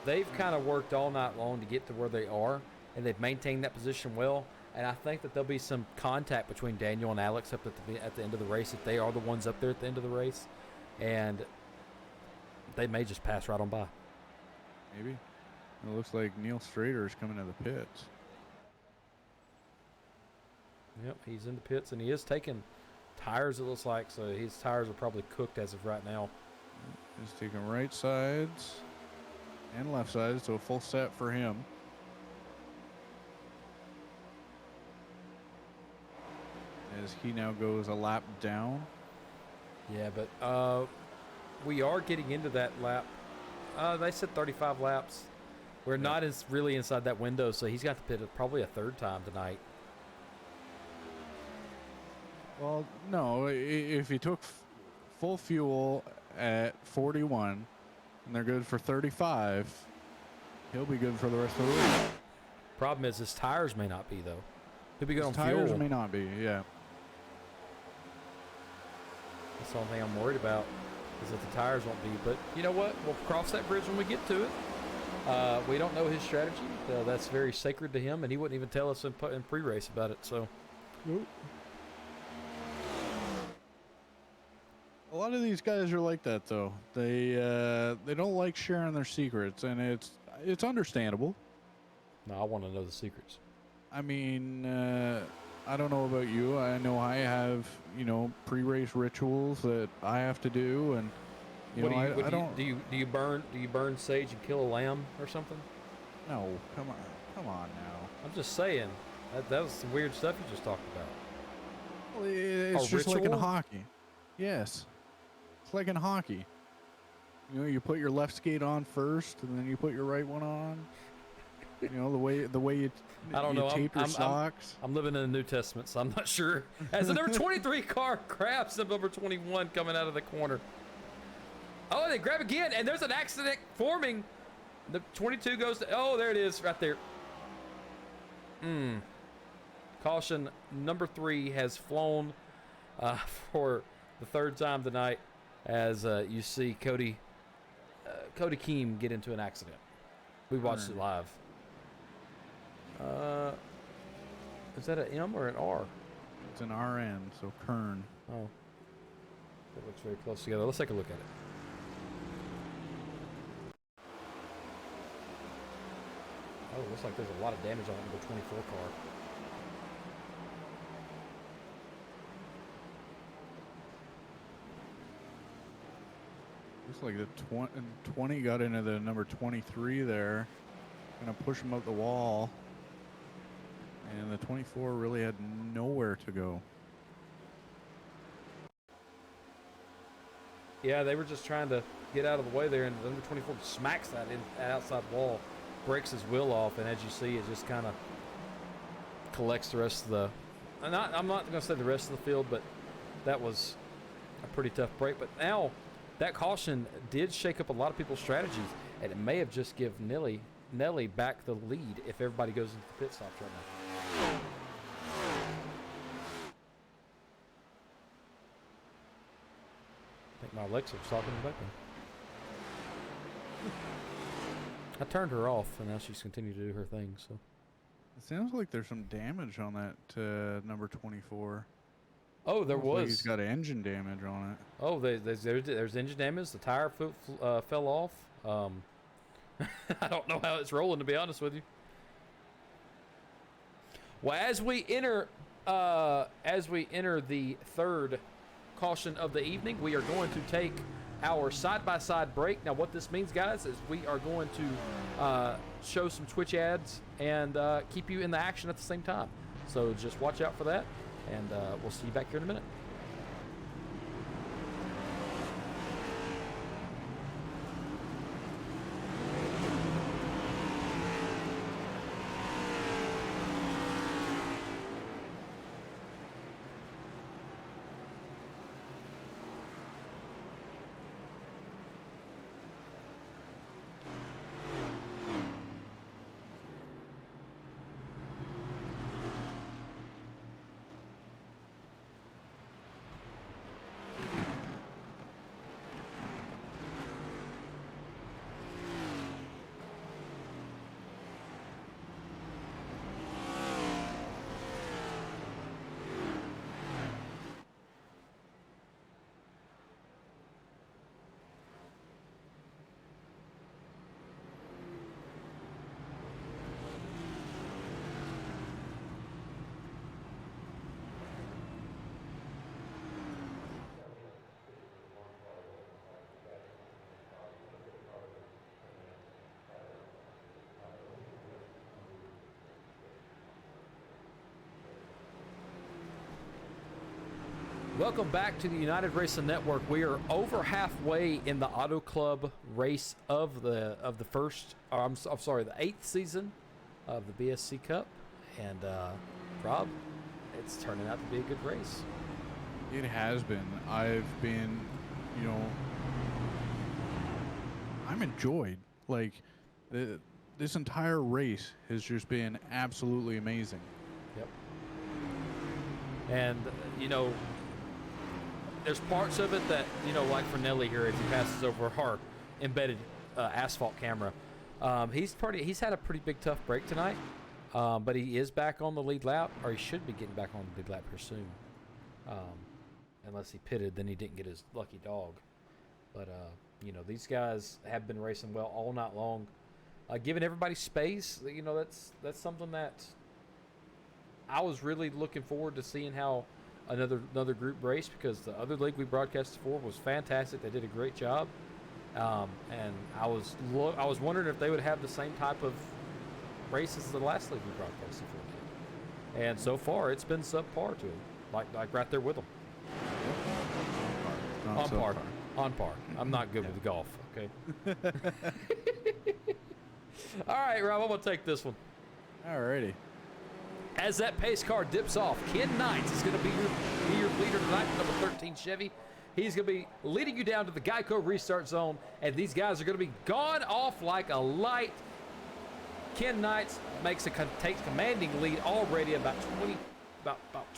They've kind of worked all night long to get to where they are, and they've maintained that position well. And I think that there'll be some contact between Daniel and Alex up at the end of the race if they are the ones up there at the end of the race, and they may just pass right on by. Maybe. It looks like Neal Schroeder is coming to the pits. Yep, he's in the pits, and he is taking tires, it looks like, so his tires are probably cooked as of right now. He's taking right sides and left sides, so a full set for him. As he now goes a lap down. Yeah, but we are getting into that lap. They said 35 laps. We're not really inside that window, so he's got to pit probably a third time tonight. Well, no, if he took full fuel at 41 and they're good for 35, he'll be good for the rest of the race. Problem is his tires may not be, though. He'll be good on fuel. Tires may not be, yeah. That's the only thing I'm worried about is that the tires won't be. But you know what? We'll cross that bridge when we get to it. We don't know his strategy. That's very sacred to him, and he wouldn't even tell us in pre-race about it. So, nope. A lot of these guys are like that, though. They don't like sharing their secrets, and it's understandable. No, I want to know the secrets. I mean, I don't know about you. I know I have, pre-race rituals that I have to do, and I don't. Do you burn sage and kill a lamb or something? No, come on now. I'm just saying that was some weird stuff you just talked about. Well, it's just like in hockey. Yes, it's like in hockey. You put your left skate on first, and then you put your right one on. The way you I don't know. tape your socks. I'm living in the New Testament, so I'm not sure. As the number 23 car grabs the number 21 coming out of the corner. Oh, they grab again, and there's an accident forming. The 22 goes to, there it is, right there. Caution, number 3 has flown for the third time tonight as you see Cody Keem get into an accident. We watched it live. Is that an M or an R? It's an RN, so Kern. Oh. That looks very close together. Let's take a look at it. Oh, looks like there's a lot of damage on the 24 car. Looks like the 20 got into the number 23 there. Gonna push him up the wall. And the 24 really had nowhere to go. Yeah, they were just trying to get out of the way there, and the number 24 smacks that outside wall, breaks his wheel off, and as you see, it just kind of collects the rest of the. I'm not going to say the rest of the field, but that was a pretty tough break. But now that caution did shake up a lot of people's strategies, and it may have just given Nelly back the lead if everybody goes into the pit stops right now. I think my Alexa was talking back then. I turned her off, and now she's continued to do her thing. So It sounds like there's some damage on that number 24. Oh, there was. Like he's got engine damage on it. Oh, there's engine damage. The tire fell off. I don't know how it's rolling, to be honest with you. Well, as we enter the third caution of the evening, we are going to take our side-by-side break. Now, what this means, guys, is we are going to show some Twitch ads and keep you in the action at the same time. So just watch out for that, and we'll see you back here in a minute. Welcome back to the United Racing Network. We are over halfway in the Auto Club race of the first, or I'm sorry, the 8th season of the BSC Cup, and Rob, it's turning out to be a good race. It has been. I've been, I'm enjoyed. Like, this entire race has just been absolutely amazing. Yep. And, there's parts of it that, like for Nelly here, as he passes over our embedded asphalt camera, he's had a pretty big tough break tonight, but he is back on the lead lap, or he should be getting back on the lead lap here soon. Unless he pitted, then he didn't get his lucky dog. But, these guys have been racing well all night long. Giving everybody space, that's something that I was really looking forward to seeing how another group race, because the other league we broadcasted for was fantastic. They did a great job, and I was wondering if they would have the same type of races as the last league we broadcasted for. And so far, it's been subpar to them, like right there with them. On par. I'm not good with golf. Okay. All right, Rob, I'm gonna take this one. Alrighty. As that pace car dips off, Ken Knights is going to be your leader tonight, number 13 Chevy. He's going to be leading you down to the Geico restart zone, and these guys are going to be gone off like a light. Ken Knights takes commanding lead already, about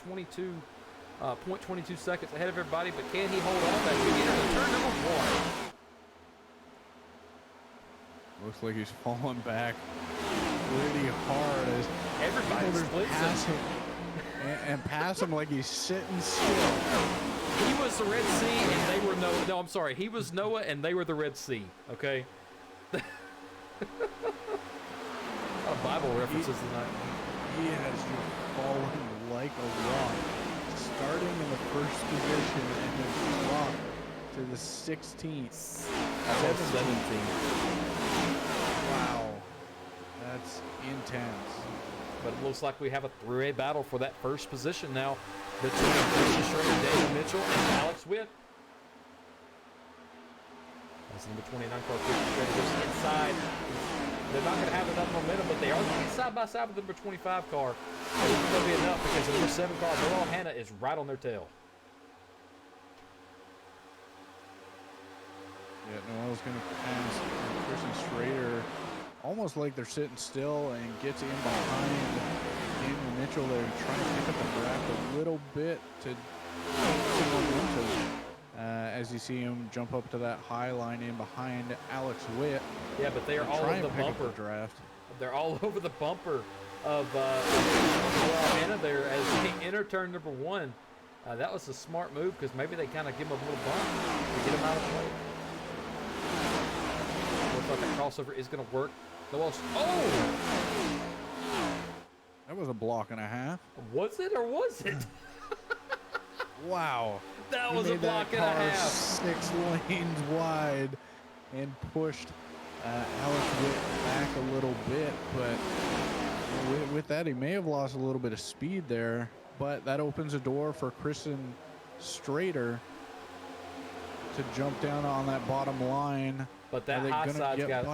22 .22 seconds ahead of everybody, but can he hold on as we enter the turn number 1? Looks like he's falling back pretty hard as everybody splits him and pass him like he's sitting still. He was the Red Sea and they were Noah. No, I'm sorry. He was Noah and they were the Red Sea. Okay. A lot of Bible references tonight. He has just fallen like a rock, starting in the first position and then dropped to the 16th. 17th. Wow, that's intense. But it looks like we have a three-way battle for that first position now between Neal Schroeder, David Mitchell, and Alex Witt. as number 29 car Christian Schroeder goes inside. They're not going to have enough momentum, but they are going to get side by side with the number 25 car. And it's going to be enough because the number 7 car, Noel Hanna, is right on their tail. Yeah, Noel's going to pass Christian Schroeder almost like they're sitting still and gets in behind Daniel Mitchell. They're trying to pick up the draft a little bit to momentum. As you see him jump up to that high line in behind Alex Witt. Yeah, but they are all over the bumper. Draft. They're all over the bumper of Noel Hanna there as he entered turn number 1. That was a smart move because maybe they kind of give him a little bump to get him out of the way. Looks like that crossover is going to work. Oh! That was a block and a half. Was it or was it? Wow. That was a block and a half. 6 lanes wide and pushed Alex Witt back a little bit, but with that, he may have lost a little bit of speed there, but that opens a door for Christian Schroeder to jump down on that bottom line. But that high side's got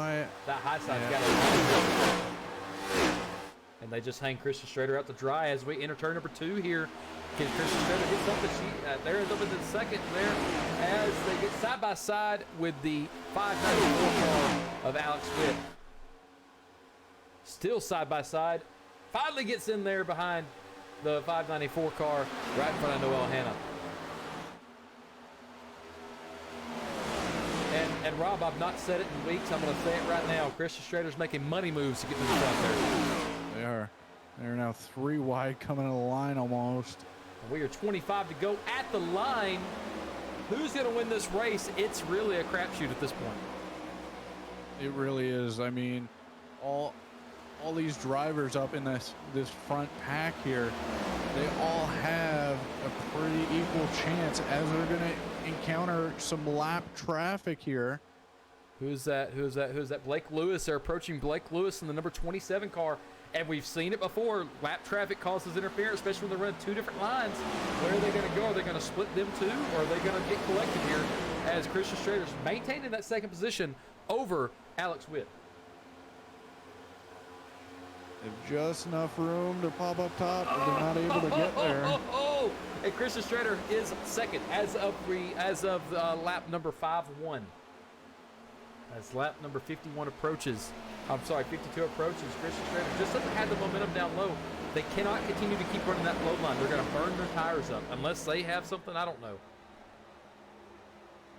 and they just hang Christian Schroeder out to dry as we enter turn number 2 here. Can Christian Schroeder get something? There is up into the second there as they get side by side with the 594 car of Alex Witt. Still side by side. Finally gets in there behind the 594 car right in front of Noel Hanna. And Rob, I've not said it in weeks. I'm going to say it right now. Christian Schroeder's making money moves to get to the front there. They are. They're now 3 wide coming to the line almost. We are 25 to go at the line. Who's going to win this race? It's really a crapshoot at this point. It really is. I mean, all these drivers up in this front pack here, they all have a pretty equal chance as they're going to encounter some lap traffic here. Who's that? Blake Lewis. They're approaching Blake Lewis in the number 27 car. And we've seen it before. Lap traffic causes interference, especially when they run 2 different lines. Where are they going to go? Are they going to split them 2, or are they going to get collected here as Christian Schroeder's maintaining that second position over Alex Witt? They have just enough room to pop up top, but they're not able to get there. And Christian Schroeder is second as of lap number 5-1. As lap number 51 approaches. 52 approaches. Christian Schroeder just doesn't have the momentum down low. They cannot continue to keep running that low line. They're going to burn their tires up unless they have something, I don't know.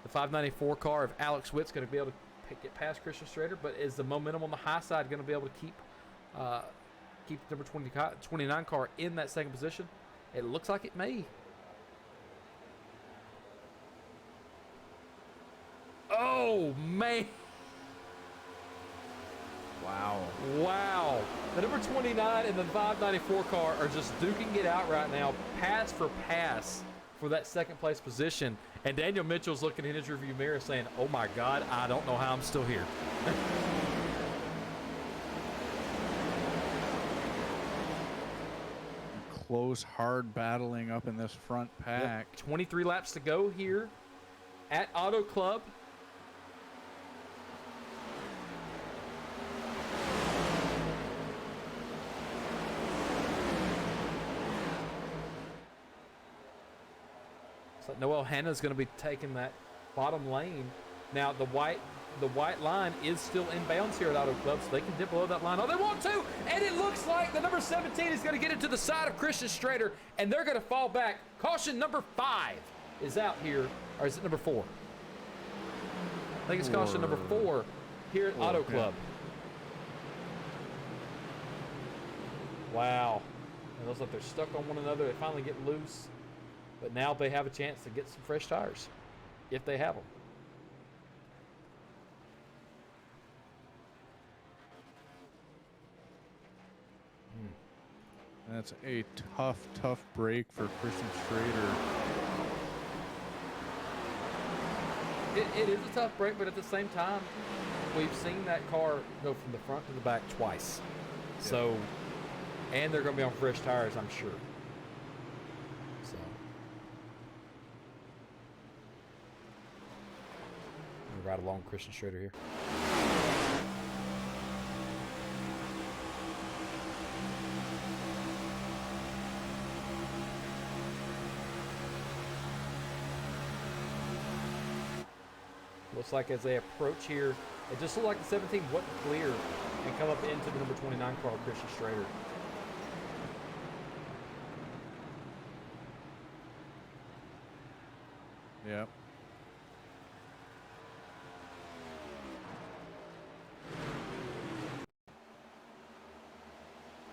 The 594 car of Alex Witt's going to be able to get past Christian Schroeder, but is the momentum on the high side going to be able to keep the number 29 car in that second position? It looks like it may. Oh, man. Wow. The number 29 and the 594 car are just duking it out right now, pass for pass for that second place position. And Daniel Mitchell's looking in his rearview mirror saying, oh my God, I don't know how I'm still here. Close, hard battling up in this front pack. Yep. 23 laps to go here at Auto Club. Noel Hanna is going to be taking that bottom lane. Now the white line is still in bounds here at Auto Club, so they can dip below that line. Oh, they want to, and it looks like the number 17 is going to get it to the side of Christian Schroeder, and they're going to fall back. Caution number 5 is out here, or is it number 4? I think it's caution number 4 here at Auto Club. Yeah. Wow. It looks like they're stuck on one another. They finally get loose. But now they have a chance to get some fresh tires, if they have them. That's a tough break for Christian Schroeder. It is a tough break, but at the same time, we've seen that car go from the front to the back twice. Yeah. So, and they're going to be on fresh tires, I'm sure. ride along with Christian Schroeder here. Looks like as they approach here, it just looked like the 17 wasn't clear and come up into the number 29 car, Christian Schroeder. Yeah.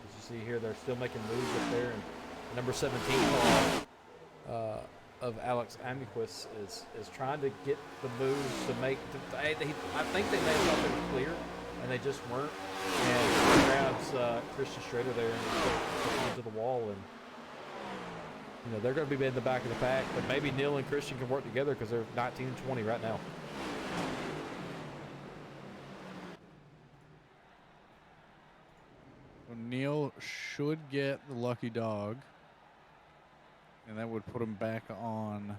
As you see here, they're still making moves up there, and number 17 car of Alex Amquist is trying to get the moves to make. I think they may have thought they were clear, and they just weren't. And he grabs Christian Schroeder there and puts him into the wall, and you know they're going to be in the back of the pack. But maybe Neal and Christian can work together because they're 19 and 20 right now. So Neal should get the lucky dog, and that would put him back on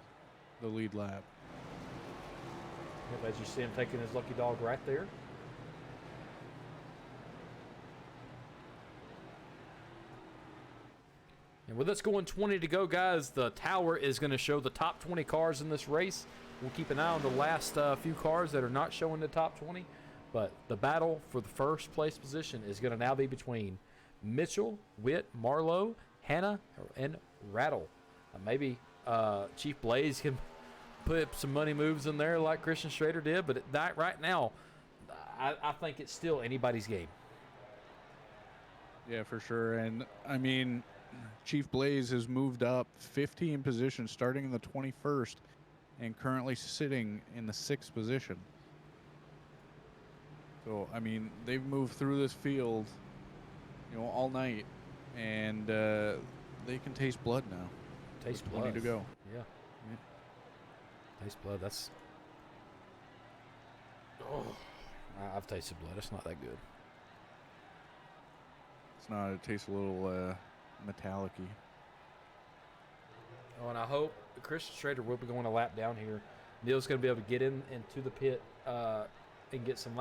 the lead lap. Yep, as you see him taking his lucky dog right there. And with us going 20 to go, guys, the tower is going to show the top 20 cars in this race. We'll keep an eye on the last few cars that are not showing the top 20. But the battle for the first place position is going to now be between Mitchell, Witt, Marlowe, Hannah, and Rattle. Maybe Chief Blaze can put some money moves in there like Christian Schroeder did. But right now, I think it's still anybody's game. Yeah, for sure. And, I mean, Chief Blaze has moved up 15 positions starting in the 21st and currently sitting in the 6th position. So, I mean, they've moved through this field, you know, all night, and they can taste blood now. Taste With blood. 20 to go. Yeah. Taste blood. That's. Oh, I've tasted blood. It's not that good. It's not. It tastes a little metallic-y. Oh, and I hope Christian Schroeder will be going a lap down here. Neal's going to be able to get into the pit and get some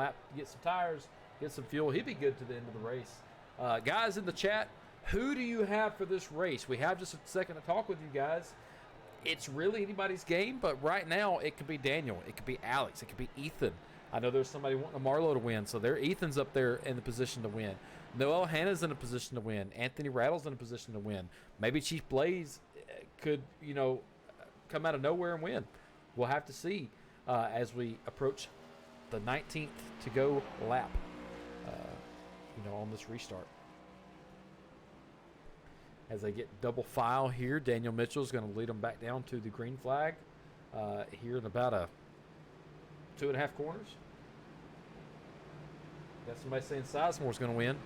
tires, get some fuel. He'd be good to the end of the race. Guys in the chat, who do you have for this race? We have just a second to talk with you guys. It's really anybody's game, but right now it could be Daniel, it could be Alex, it could be Ethan. I know there's somebody wanting a Marlowe to win, so Ethan's up there in the position to win. Noel Hannah's in a position to win. Anthony Rattle's in a position to win. Maybe Chief Blaze could, you know, come out of nowhere and win. We'll have to see as we approach the 19th to go lap, you know, on this restart. As they get double file here, Daniel Mitchell's going to lead them back down to the green flag here in about a 2.5 corners. Got somebody saying Sizemore's going to win.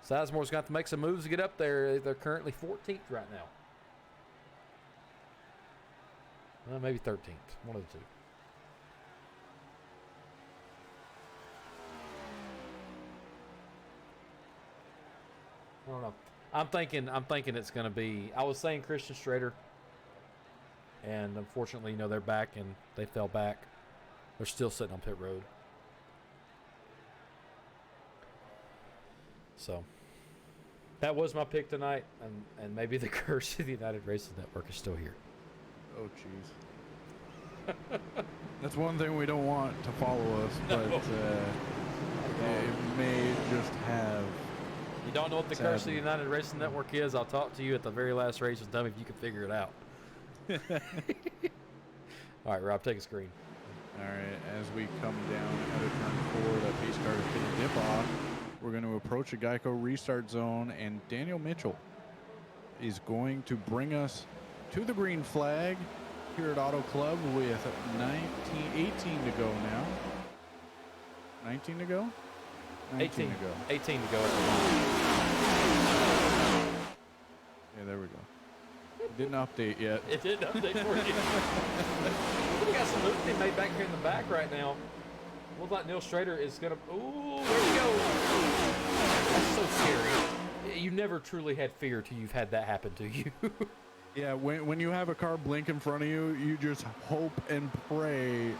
Sizemore's got to make some moves to get up there. They're currently 14th right now. Well, maybe 13th. One of the two. I don't know. I'm thinking it's going to be. I was saying Christian Schroeder, and unfortunately, you know, they're back and they fell back. They're still sitting on pit road. So that was my pick tonight, and maybe the curse of the United Racing Network is still here. Oh, jeez. That's one thing we don't want to follow us, but it may just have. You don't know what the curse of the United Racing Network is? I'll talk to you at the very last race with them if you can figure it out. All right, Rob, take a screen. All right, as we come down out of turn 4, that pace car is going to dip off. We're going to approach a Geico restart zone, and Daniel Mitchell is going to bring us to the green flag here at Auto Club with 18 to go now. 19 to go? 18 to go. 18 to go. Yeah, there we go. It didn't update yet. It didn't update for you. We got some moves being made back here in the back right now. Looks like Neal Schroeder is going to... Ooh, there we go. That's so scary. You never truly had fear till you've had that happen to you. Yeah, when you have a car blink in front of you, you just hope and pray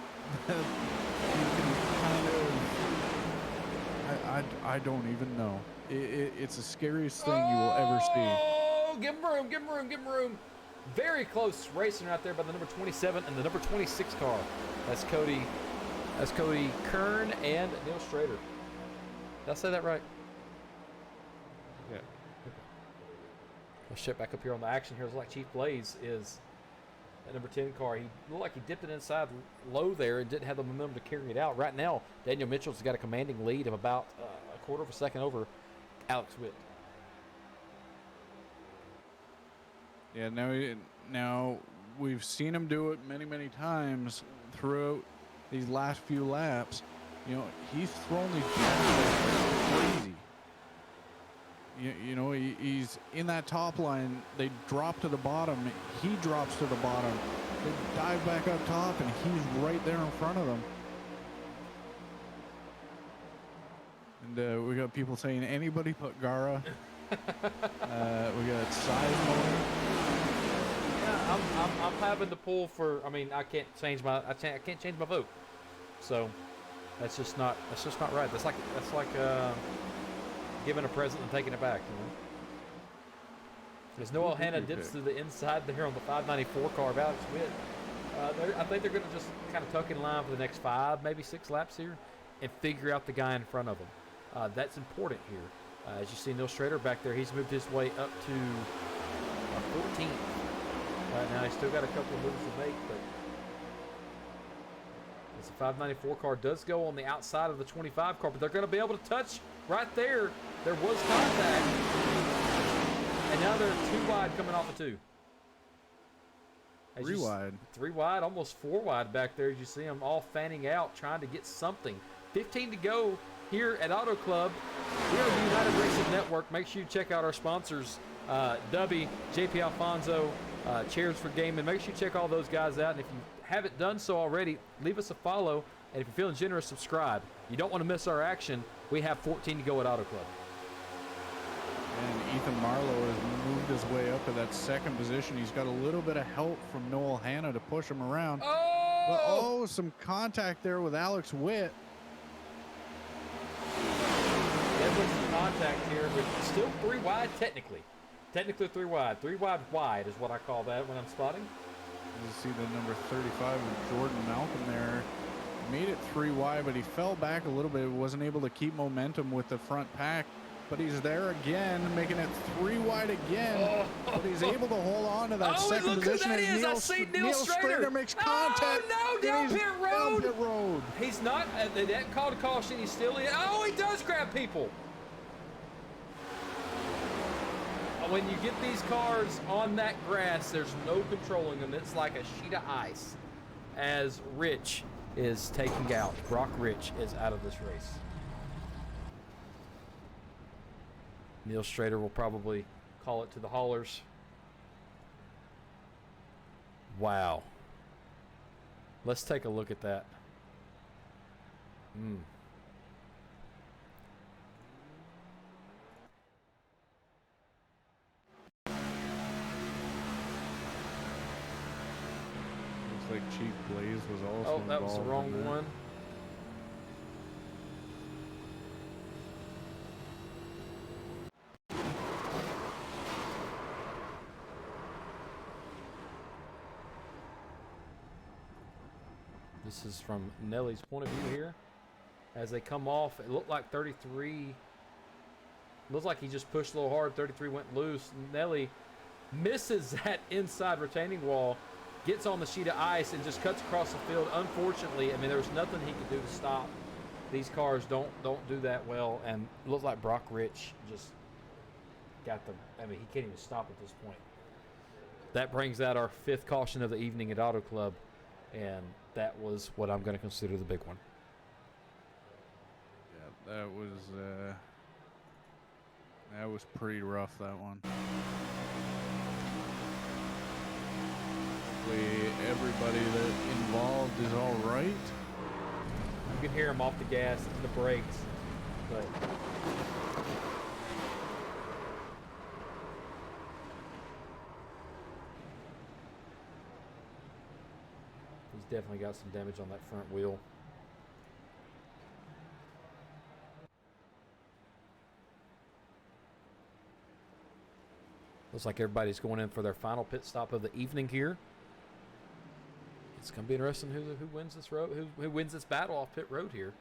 that you can kind of. I don't even know. It's the scariest thing you will ever see. Oh, give him room, give him room, give him room. Very close racing right there by the number 27 and the number 26 car. That's Cody Kern and Neal Schroeder. Did I say that right? Yeah. Let's check back up here on the action here. It's like Chief Blaze is that number 10 car. He looked like he dipped it inside low there and didn't have the momentum to carry it out. Right now, Daniel Mitchell's got a commanding lead of about a quarter of a second over Alex Witt. Yeah, now we've seen him do it many times throughout these last few laps. You know, he's thrown these crazy. You know, he's in that top line. They drop to the bottom. He drops to the bottom. They dive back up top, and he's right there in front of them. And we got people saying, anybody put Gara. We got size motor. Yeah, I'm having to pull for. I mean, I can't change my vote. So that's just not right. That's like giving a present and taking it back. You know. As Noel Hanna dips to the inside there on the 594 car of Alex Witt. I think they're going to just kind of tuck in line for the next 5, maybe 6 laps here, and figure out the guy in front of them. That's important here. As you see Neal Schroeder back there, he's moved his way up to 14th. Right now, he's still got a couple of moves to make, but as the 594 car does go on the outside of the 25 car, but they're going to be able to touch right there. There was contact, and now they're 2 wide coming off of 2. 3 wide. 3 wide, almost 4 wide back there as you see them all fanning out, trying to get something. 15 to go here at Auto Club. We are the United Racing Network. Make sure you check out our sponsors, Dubby, JP Alfonso, Chairs for Gaming. Make sure you check all those guys out. And if you haven't done so already, leave us a follow. And if you're feeling generous, subscribe. You don't want to miss our action. We have 14 to go at Auto Club. And Ethan Marlowe has moved his way up to that 2nd position. He's got a little bit of help from Noel Hanna to push him around. But, some contact there with Alex Witt. Some contact here, but still 3 wide technically. Technically 3 wide. 3 wide is what I call that when I'm spotting. You see the number 35 with Jordan Malcolm there. Made it 3 wide, but he fell back a little bit. Wasn't able to keep momentum with the front pack. But he's there again, making it 3 wide again. But he's able to hold on to that 2nd position. Look who that is. I see Neal Schroeder makes contact. Oh, no, down pit road. Down pit road. He's not. They didn't call a caution. He's still in. Oh, he does grab people. When you get these cars on that grass, there's no controlling them. It's like a sheet of ice. As Rich is taking out. Brock Rich is out of this race. Neal Schroeder will probably call it to the haulers. Wow. Let's take a look at that. Looks like Chief Blaze was also Oh, that was the wrong one. This is from Nelly's point of view here. As they come off, it looked like 33. Looks like he just pushed a little hard. 33 went loose. Nelly misses that inside retaining wall, gets on the sheet of ice, and just cuts across the field. Unfortunately, I mean, there was nothing he could do to stop. These cars don't do that well, and it looks like Brock Rich just got them. I mean, he can't even stop at this point. That brings out our 5th caution of the evening at Auto Club, and that was what I'm going to consider the big one. Yeah, that was pretty rough, that one. Hopefully everybody that involved is all right. You can hear him off the gas and the brakes, but He's definitely got some damage on that front wheel. Looks like everybody's going in for their final pit stop of the evening here. It's going to be interesting who wins this road, who wins this battle off pit road here.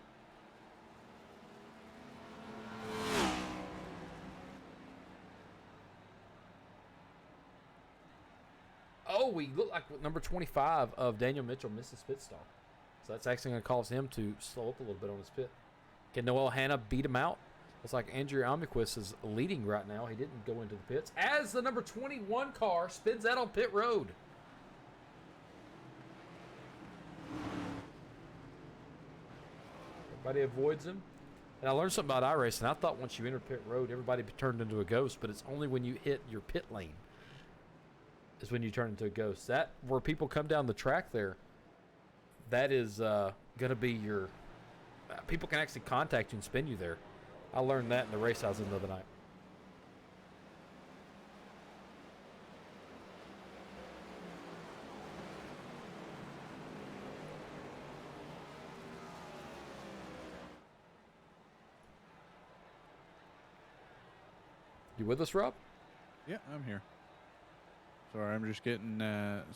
Oh, we look like number 25 of Daniel Mitchell misses pit stop. So that's actually going to cause him to slow up a little bit on his pit. Can Noel Hanna beat him out? Looks like Andrew Almquist is leading right now. He didn't go into the pits. As the number 21 car spins out on pit road. Everybody avoids him. And I learned something about iRacing. I thought once you enter pit road, everybody turned into a ghost, but it's only when you hit your pit lane is when you turn into a ghost. That, where people come down the track there, that is going to be your... people can actually contact you and spin you there. I learned that in the race I was in the other night. You with us, Rob? Yeah, I'm here. Sorry, I'm just getting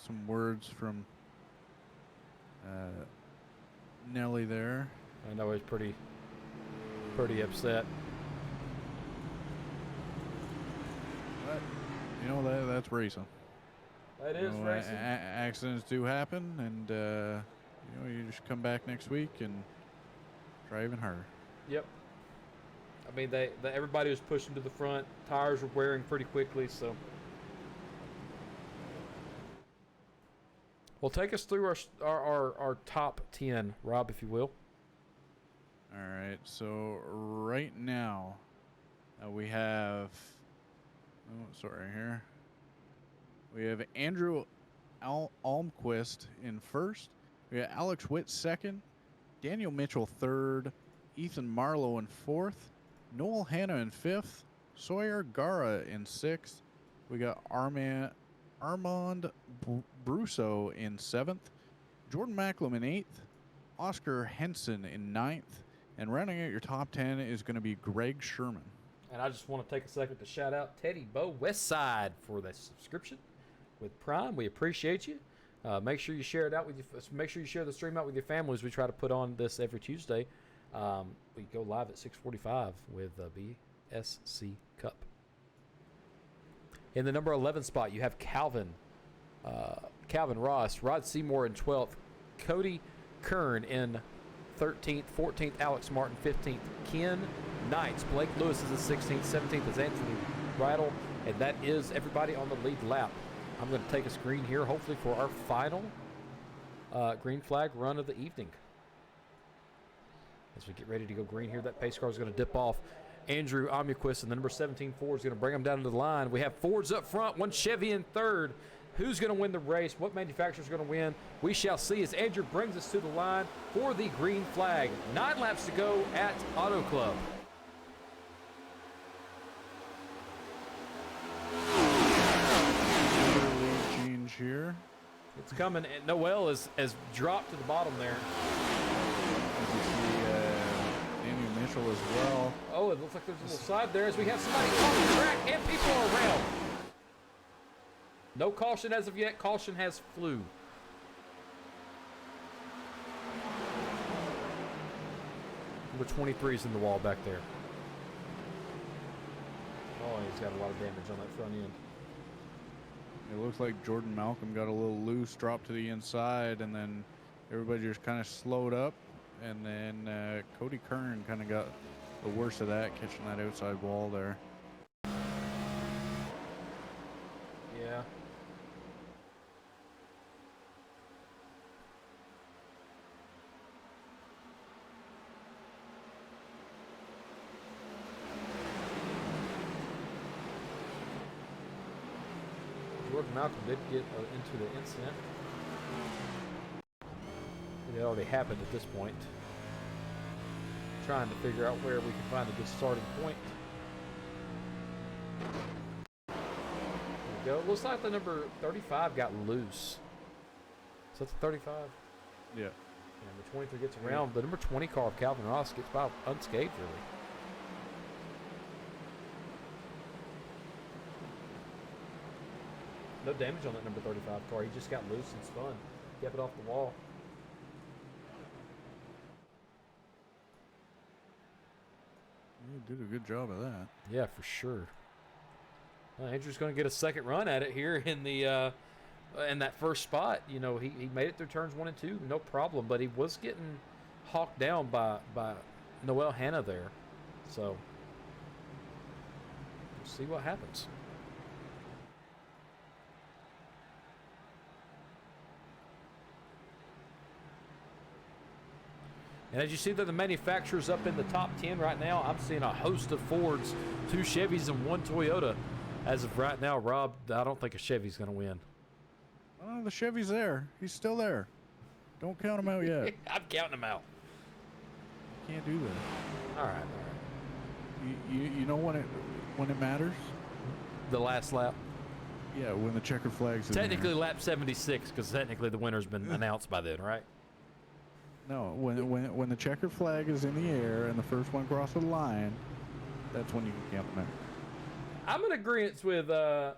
some words from Nelly there. I know he's pretty upset. But, you know, that's racing. That is racing. Accidents do happen, and, you just come back next week and try even harder. Yep. I mean, everybody was pushing to the front. Tires were wearing pretty quickly, so. Well, take us through our top 10, Rob, if you will. All right, so right now we have, we have Andrew Almquist in first. We have Alex Witt second, Daniel Mitchell third, Ethan Marlowe in fourth, Noel Hanna in fifth, Sawyer Gara in sixth. We got Armand Brusso in seventh, Jordan Macklem in eighth, Oscar Henson in ninth, and rounding out your top 10 is going to be Greg Sherman. And I just want to take a second to shout out Teddy Bo Westside for the subscription with Prime. We appreciate you. Make sure you share it out with make sure you share the stream out with your families. We try to put on this every Tuesday. We go live at 6:45 with BSC Cup. In the number 11 spot, you have Calvin Ross, Rod Seymour in 12th, Cody Kern in 13th, 14th, Alex Martin, 15th, Ken Knights, Blake Lewis is in 16th, 17th is Anthony Bridle, and that is everybody on the lead lap. I'm going to take a screen here, hopefully for our final green flag run of the evening. As we get ready to go green here, that pace car is going to dip off. Andrew Almquist and the number 17 Ford is going to bring them down to the line. We have Fords up front, one Chevy in third. Who's going to win the race? What manufacturer is going to win? We shall see as Andrew brings us to the line for the green flag. 9 laps to go at Auto Club. Lead change here. It's coming. And Noel has dropped to the bottom there. You can see Daniel Mitchell as well. Oh, it looks like there's a little side there as we have somebody on the track and people are around. No caution as of yet. Caution has flew. Number 23 is in the wall back there. Oh, he's got a lot of damage on that front end. It looks like Jordan Malcolm got a little loose, dropped to the inside, and then everybody just kind of slowed up. And then Cody Kern kind of got the worst of that, catching that outside wall there. Yeah. Jordan Malcolm did get into the incident. It had already happened at this point. Trying to figure out where we can find a good starting point. There we go. Looks like the number 35 got loose. Is that the 35? Yeah. And the 23 gets around. The number 20 car of Calvin Ross gets by unscathed, really. No damage on that number 35 car. He just got loose and spun. Kept it off the wall. You did a good job of that. Yeah, for sure. Andrew's going to get a second run at it here in the in that first spot. You know, he made it through turns 1 and 2, no problem. But he was getting hawked down by Noel Hanna there. So we'll see what happens. And as you see, they're the manufacturers up in the top 10 right now. I'm seeing a host of Fords, 2 Chevys, and 1 Toyota. As of right now, Rob, I don't think a Chevy's going to win. Oh, the Chevy's there. He's still there. Don't count him out yet. I'm counting him out. You can't do that. All right. You know when it matters? The last lap. Yeah, when the checker flag's in Technically there. lap 76, because technically the winner's been announced by then, right? No, when the checker flag is in the air and the first one crosses the line, that's when you can count them out. I'm in agreement with the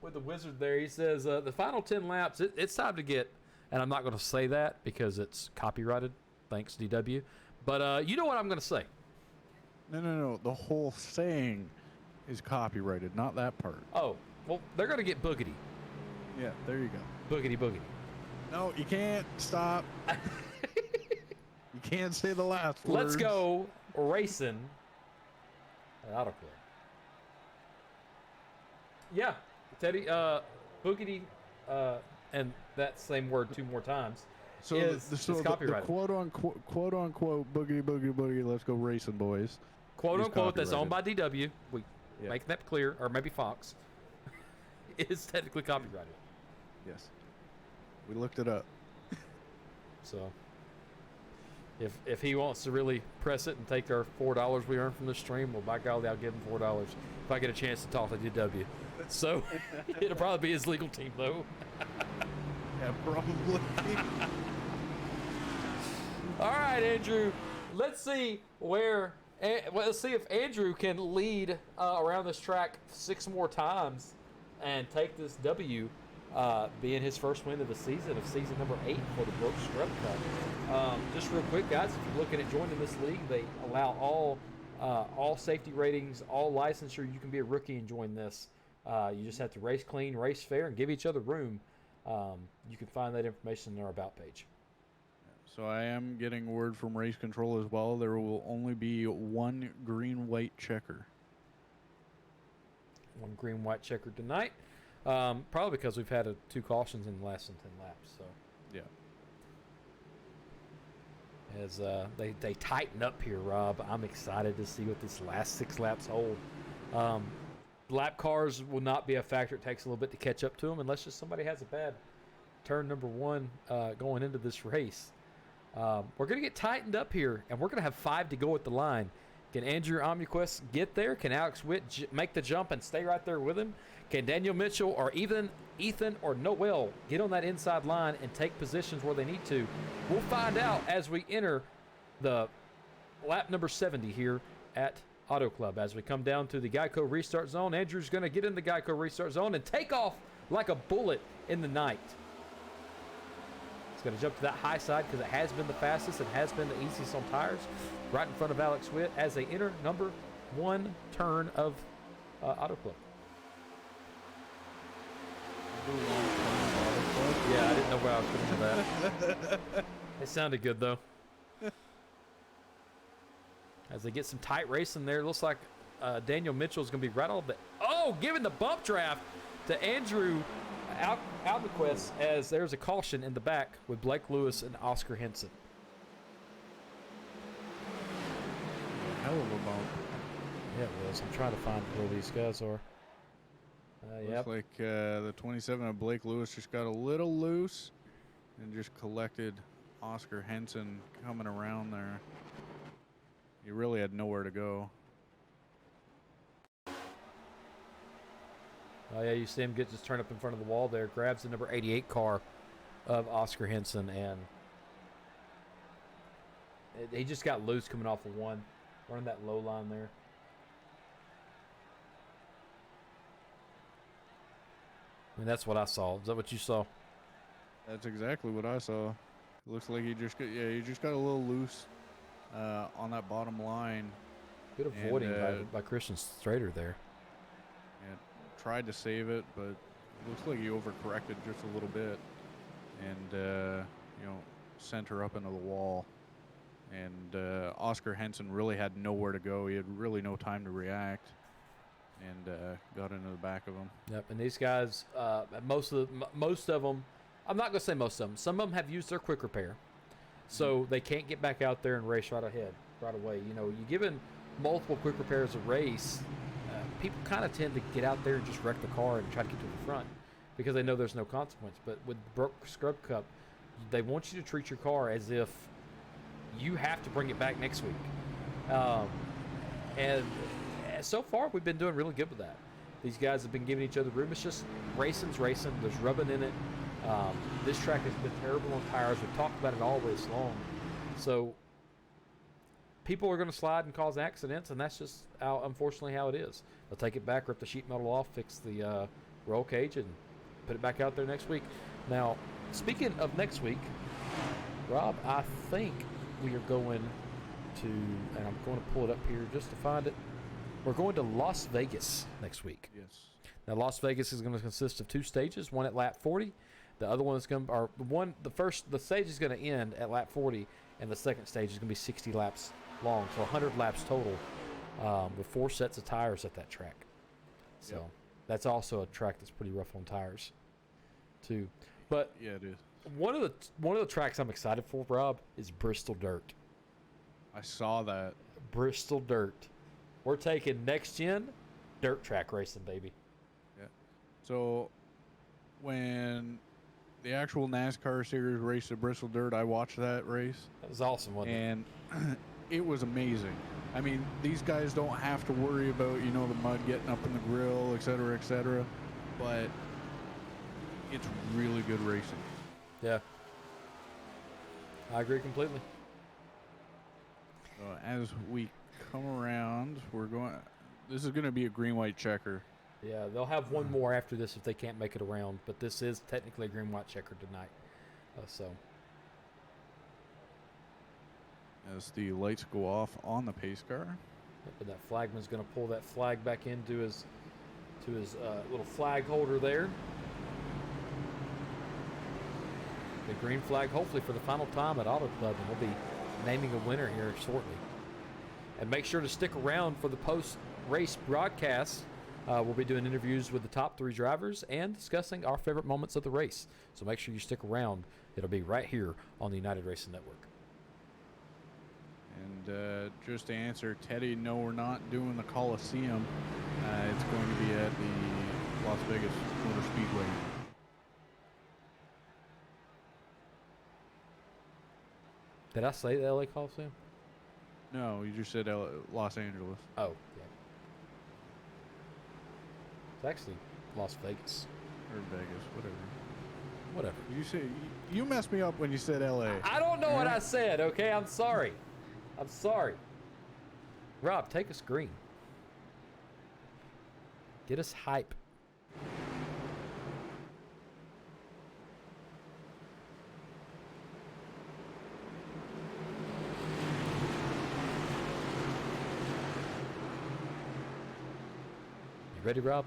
wizard there. He says the final 10 laps, it's time to get, and I'm not going to say that because it's copyrighted. Thanks, DW. But you know what I'm going to say. No. The whole saying is copyrighted, not that part. Oh, well, they're going to get boogity. Yeah, there you go. Boogity boogity. No, you can't. Stop. You can't say the last words. Let's go racing at Auto Club. Yeah, Teddy, boogity, and that same word 2 more times. So is the copyrighted. quote unquote boogity boogity boogity, let's go racing, boys. Quote is unquote, that's owned by DW. We Yeah. make that clear, or maybe Fox. Is technically copyrighted. Yes. We looked it up. So, if he wants to really press it and take our $4 we earn from the stream, well, by golly, I'll give him $4 if I get a chance to talk to DW. So, it'll probably be his legal team, though. Yeah, probably. All right, Andrew. Let's see let's see if Andrew can lead around this track 6 more times and take this W, being his first win of the season, of season number 8 for the Brooks Scrub Cup. Just real quick, guys, if you're looking at joining this league, they allow all safety ratings, all licensure. You can be a rookie and join this. You just have to race clean, race fair, and give each other room. You can find that information in our About page. So I am getting word from race control as well. There will only be 1 green-white checker. 1 green-white checker tonight. Probably because we've had 2 cautions in the last 10 laps. So Yeah. as they tighten up here, Rob, I'm excited to see what this last 6 laps hold. Lap cars will not be a factor. It takes a little bit to catch up to them unless just somebody has a bad turn number 1 going into this race. We're going to get tightened up here, and we're going to have 5 to go at the line. Can Andrew Omniquest get there? Can Alex Witt make the jump and stay right there with him? Can Daniel Mitchell or even Ethan or Noel get on that inside line and take positions where they need to? We'll find out as we enter the lap number 70 here at Auto Club. As we come down to the Geico restart zone, Andrew's going to get in the Geico restart zone and take off like a bullet in the night. It's going to jump to that high side because it has been the fastest and has been the easiest on tires. Right in front of Alex Witt as they enter number 1 turn of Auto Club. Yeah, I didn't know where I was going with that. It sounded good, though. As they get some tight racing there, it looks like Daniel Mitchell is going to be right on the... Oh, giving the bump draft to Andrew Albuquerque, as there's a caution in the back with Blake Lewis and Oscar Henson. Hell of a bump. Yeah, it was. I'm trying to find where these guys are. Yep. Looks like the 27 of Blake Lewis just got a little loose and just collected Oscar Henson coming around there. He really had nowhere to go. Oh, yeah, you see him just turn up in front of the wall there, grabs the number 88 car of Oscar Henson, and He just got loose coming off of one, running that low line there. I mean, that's what I saw. Is that what you saw? That's exactly what I saw. It looks like he just got a little loose on that bottom line. Good avoiding by Christian Schroeder there. And tried to save it, but it looks like he overcorrected just a little bit, and sent her up into the wall. And Oscar Henson really had nowhere to go. He had really no time to react, and got into the back of him. Yep, and these guys, most of them, I'm not going to say most of them. Some of them have used their quick repair, so they can't get back out there and race right away. You know, you giving multiple quick repairs a race, people kind of tend to get out there and just wreck the car and try to get to the front because they know there's no consequence. But with Broke Scrub Cup, they want you to treat your car as if you have to bring it back next week. And so far, we've been doing really good with that. These guys have been giving each other room. It's just racing's racing. There's rubbing in it. This track has been terrible on tires. We've talked about it all this long. So people are going to slide and cause accidents, and that's just unfortunately how it is. They'll take it back, rip the sheet metal off, fix the roll cage, and put it back out there next week. Now, speaking of next week, Rob, I think we are going to, and I'm going to pull it up here just to find it. We're going to Las Vegas next week. Yes. Now, Las Vegas is going to consist of 2 stages, one at lap 40. The other one is going to, the stage is going to end at lap 40, and the second stage is going to be 60 laps long, so 100 laps total, with 4 sets of tires at that track. So that's also a track that's pretty rough on tires, too. But yeah, it is. One of the tracks I'm excited for, Rob, is Bristol Dirt. I saw that. Bristol Dirt. We're taking next gen dirt track racing, baby. Yeah. So when the actual NASCAR series raced at Bristol Dirt, I watched that race. That was awesome, wasn't it? And it was amazing. I mean, these guys don't have to worry about, the mud getting up in the grill, et cetera, but it's really good racing. Yeah. I agree completely. So as we come around, this is going to be a green-white checker. Yeah, they'll have one more after this if they can't make it around, but this is technically a green-white checker tonight. So as the lights go off on the pace car. But that flagman's going to pull that flag back into his little flag holder there. The green flag, hopefully for the final time at Auto Club, and we'll be naming a winner here shortly. And make sure to stick around for the post-race broadcast. We'll be doing interviews with the top 3 drivers and discussing our favorite moments of the race. So make sure you stick around. It'll be right here on the United Racing Network. And just to answer Teddy, no, we're not doing the Coliseum. It's going to be at the Las Vegas Motor Speedway. Did I say the LA Coliseum? No, you just said Los Angeles. Oh, yeah. It's actually Las Vegas. Or Vegas, Whatever. You messed me up when you said LA. I don't know what I said, okay? I'm sorry. Rob, take us green. Get us hype. You ready, Rob?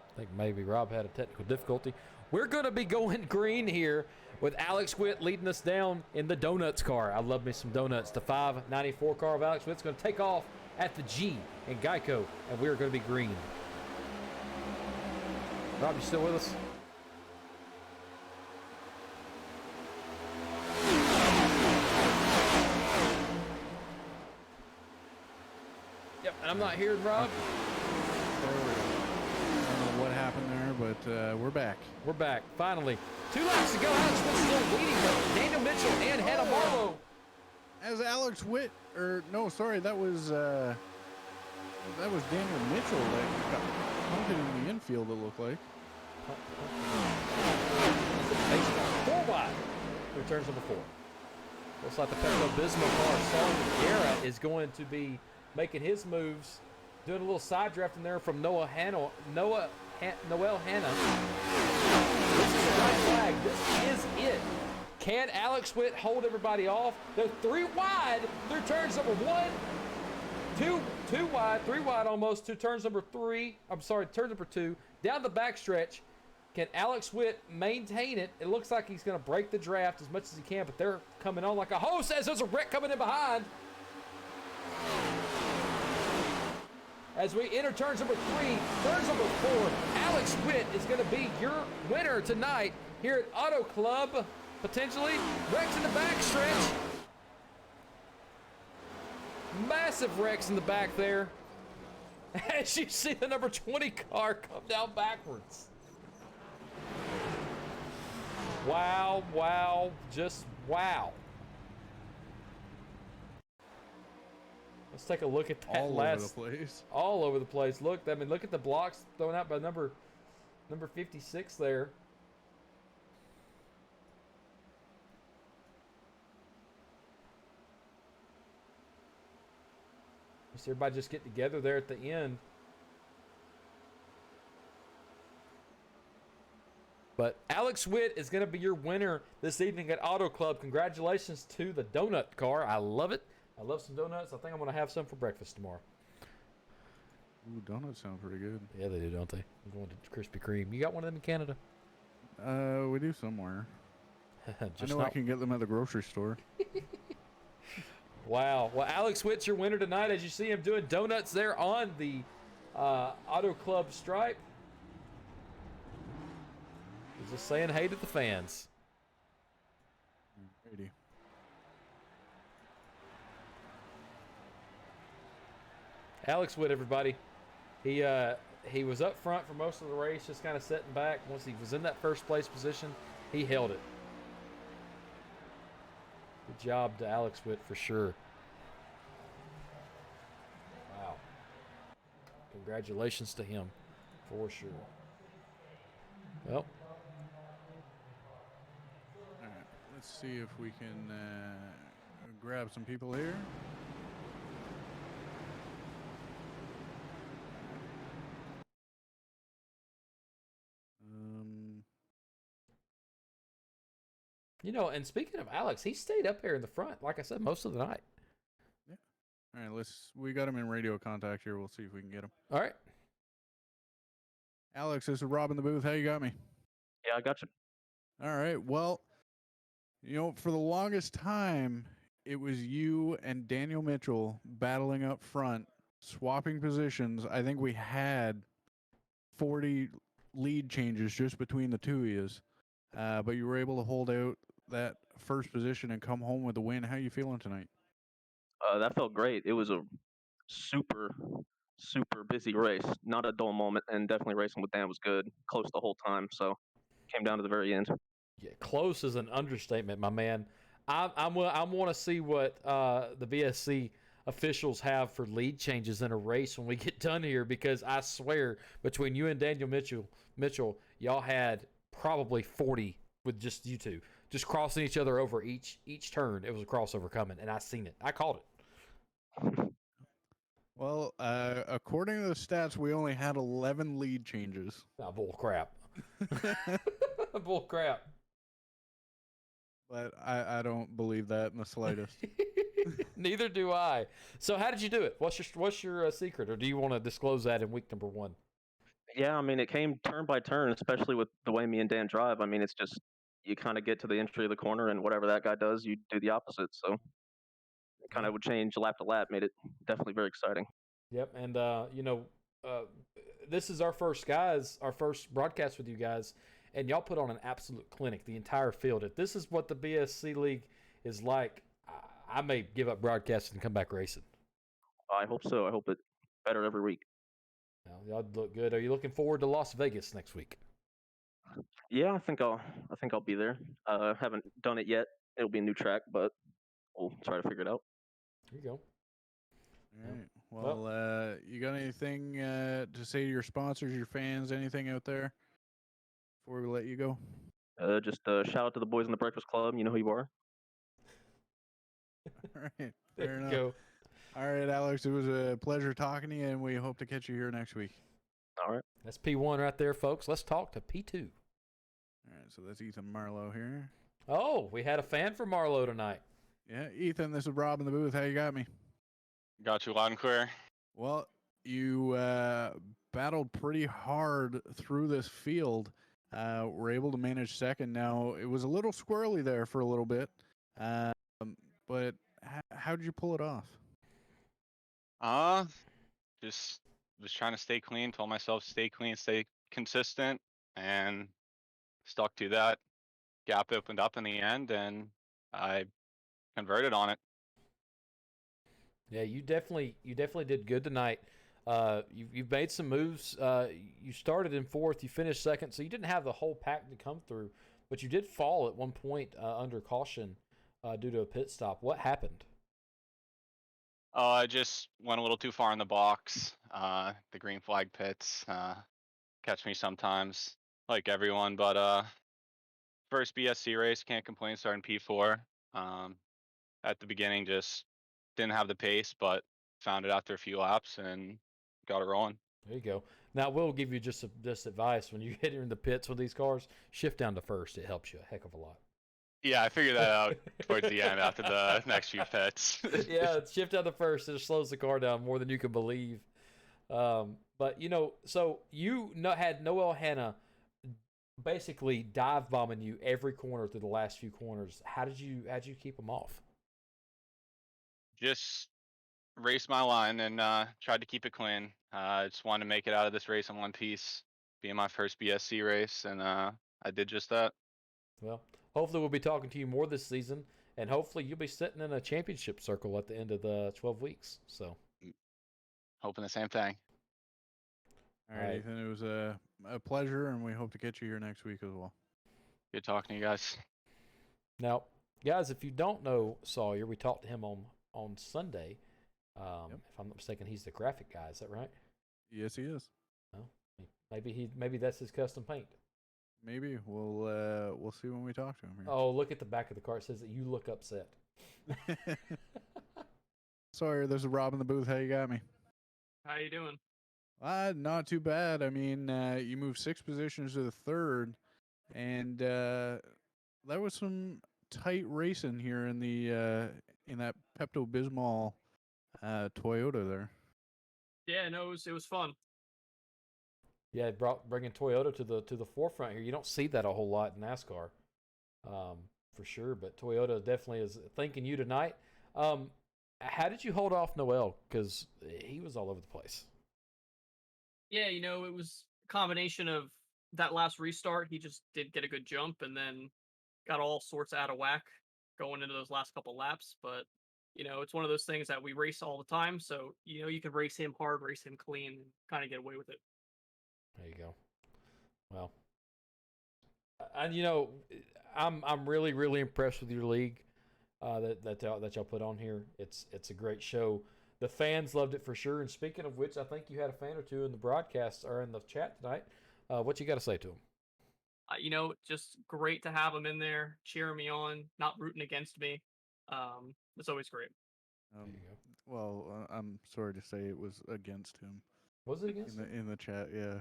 I think maybe Rob had a technical difficulty. We're going to be going green here with Alex Witt leading us down in the Donuts car. I love me some donuts. The 594 car of Alex Witt's going to take off at the G in Geico, and we're going to be green. Rob, you still with us? Yep, and I'm not hearing Rob. There we go. I don't know what happened there, but we're back. We're back, finally. 2 laps to go. Alex Witt's still leading, but Daniel Mitchell and Hannah Marlowe. As Alex Witt, that was Daniel Mitchell that got punted in the infield, it looked like. 4 wide. through turns number 4. Looks like the Pepto-Bismol car, Saul Guerra, is going to be making his moves, doing a little side draft in there from Noel Hanna. This is a white flag. This is it. Can Alex Witt hold everybody off? They're 3 wide through turns number 1. 2 wide, 3 wide almost to turns number 3. I'm sorry, turn number 2. Down the backstretch. Can Alex Witt maintain it? It looks like he's going to break the draft as much as he can, but they're coming on like a hose as there's a wreck coming in behind. As we enter turns number 3, turns number 4, Alex Witt is going to be your winner tonight here at Auto Club. Potentially, wrecks in the backstretch. Massive wrecks in the back there. As you see the number 20 car come down backwards. Wow, wow, just wow. Let's take a look at that all over the place. All over the place. Look, I mean, look at the blocks thrown out by number 56 there. So everybody just get together there at the end. But Alex Witt is going to be your winner this evening at Auto Club. Congratulations to the donut car. I love it. I love some donuts. I think I'm going to have some for breakfast tomorrow. Ooh, donuts sound pretty good. Yeah, they do, don't they? I'm going to Krispy Kreme. You got one of them in Canada? We do somewhere. I know I can get them at the grocery store. Wow. Well, Alex Witt's your winner tonight as you see him doing donuts there on the Auto Club stripe. He's just saying hey to the fans. Alrighty. Alex Witt, everybody. He was up front for most of the race, just kind of sitting back. Once he was in that first place position, he held it. Good job to Alex Witt for sure. Wow. Congratulations to him for sure. Well. All right. Let's see if we can grab some people here. You know, and speaking of Alex, he stayed up here in the front, like I said, most of the night. Yeah. All right, we got him in radio contact here. We'll see if we can get him. All right. Alex, this is Rob in the booth. How you got me? Yeah, I got you. All right. Well, you know, for the longest time, it was you and Daniel Mitchell battling up front, swapping positions. I think we had 40 lead changes just between the two of you. But you were able to hold out that first position and come home with a win. How you feeling tonight? That felt great. It was a super, super busy race. Not a dull moment, and definitely racing with Dan was good. Close the whole time, so came down to the very end. Yeah, close is an understatement, my man. I want to see what the BSC officials have for lead changes in a race when we get done here, because I swear between you and Daniel Mitchell, y'all had probably 40 with just you two, just crossing each other over each turn. It was a crossover coming, and I seen it. I called it. Well, according to the stats, we only had 11 lead changes. Oh, bull crap. Bull crap. But I don't believe that in the slightest. Neither do I. So how did you do it? What's your secret, or do you want to disclose that in week number 1? Yeah, I mean, it came turn by turn, especially with the way me and Dan drive. I mean, it's just you kind of get to the entry of the corner, and whatever that guy does, you do the opposite. So it kind of would change lap to lap, made it definitely very exciting. Yep, and this is our first broadcast with you guys, and y'all put on an absolute clinic, the entire field. If this is what the BSC League is like, I may give up broadcasting and come back racing. I hope so. I hope it's better every week. Y'all look good. Are you looking forward to Las Vegas next week? Yeah, I think I'll be there. Haven't done it yet. It'll be a new track, but we'll try to figure it out. There you go. All right. Well, you got anything to say to your sponsors, your fans, anything out there before we let you go? Just shout out to the boys in the Breakfast Club. You know who you are. All right. There Fair you enough. go. All right, Alex. It was a pleasure talking to you, and we hope to catch you here next week. All right. That's P1 right there, folks. Let's talk to P2. All right. So that's Ethan Marlowe here. Oh, we had a fan from Marlowe tonight. Yeah, Ethan. This is Rob in the booth. How you got me? Got you loud and clear. Well, you battled pretty hard through this field. Were able to manage second. Now, it was a little squirrely there for a little bit, but how did you pull it off? Just was trying to stay clean. Told myself stay clean, stay consistent, and stuck to that. Gap opened up in the end, and I converted on it. Yeah, you definitely did good tonight. You've made some moves. You started in fourth, you finished second, so you didn't have the whole pack to come through, but you did fall at one point under caution due to a pit stop. What happened? I just went a little too far in the box. The green flag pits catch me sometimes, like everyone. But first BSC race, can't complain. Starting P4. At the beginning, just didn't have the pace, but found it after a few laps and got it rolling. There you go. Now, we'll give you just advice. When you get in the pits with these cars, shift down to first. It helps you a heck of a lot. Yeah, I figured that out towards the end after the next few pits. Yeah, shift down to first. It slows the car down more than you can believe. But, so you had Noel Hanna basically dive bombing you every corner through the last few corners. How'd you keep him off? Just raced my line and tried to keep it clean. Just wanted to make it out of this race in one piece, being my first BSC race, and I did just that. Well, hopefully we'll be talking to you more this season, and hopefully you'll be sitting in a championship circle at the end of the 12 weeks. So, hoping the same thing. All right, Ethan. It was a pleasure, and we hope to catch you here next week as well. Good talking to you guys. Now, guys, if you don't know Sawyer, we talked to him on Sunday. If I'm not mistaken, he's the graphic guy. Is that right? Yes, he is. Well, maybe that's his custom paint. Maybe we'll see when we talk to him here. Oh, look at the back of the car. It says that you look upset. Sorry, there's a Rob in the booth. How you got me? How you doing? Not too bad. I mean, you moved 6 positions to the third, and that was some tight racing here in the in that Pepto-Bismol Toyota there. Yeah, no, it was fun. Yeah, bringing Toyota to the forefront here. You don't see that a whole lot in NASCAR, for sure. But Toyota definitely is thanking you tonight. How did you hold off Noel? Because he was all over the place. Yeah, it was a combination of that last restart. He just did get a good jump, and then got all sorts out of whack going into those last couple laps. But it's one of those things that we race all the time. So you can race him hard, race him clean, and kind of get away with it. There you go. Well, and I'm really really impressed with your league that y'all put on here. It's a great show. The fans loved it for sure. And speaking of which, I think you had a fan or two in the broadcast or in the chat tonight. What you got to say to them? Just great to have them in there, cheering me on, not rooting against me. It's always great. There you go. Well, I'm sorry to say it was against him. Was it against him? In the chat? Yeah,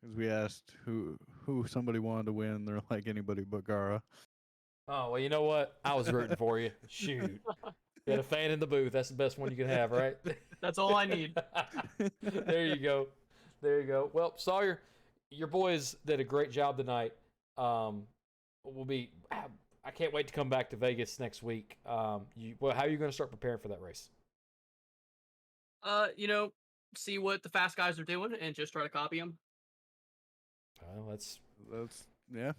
because we asked who somebody wanted to win. They're like anybody but Gara. Oh well, you know what? I was rooting for you. Shoot. You had a fan in the booth. That's the best one you can have, right? That's all I need. There you go. There you go. Well, Sawyer, your boys did a great job tonight. I can't wait to come back to Vegas next week. How are you going to start preparing for that race? See what the fast guys are doing and just try to copy them. Well, that's yeah.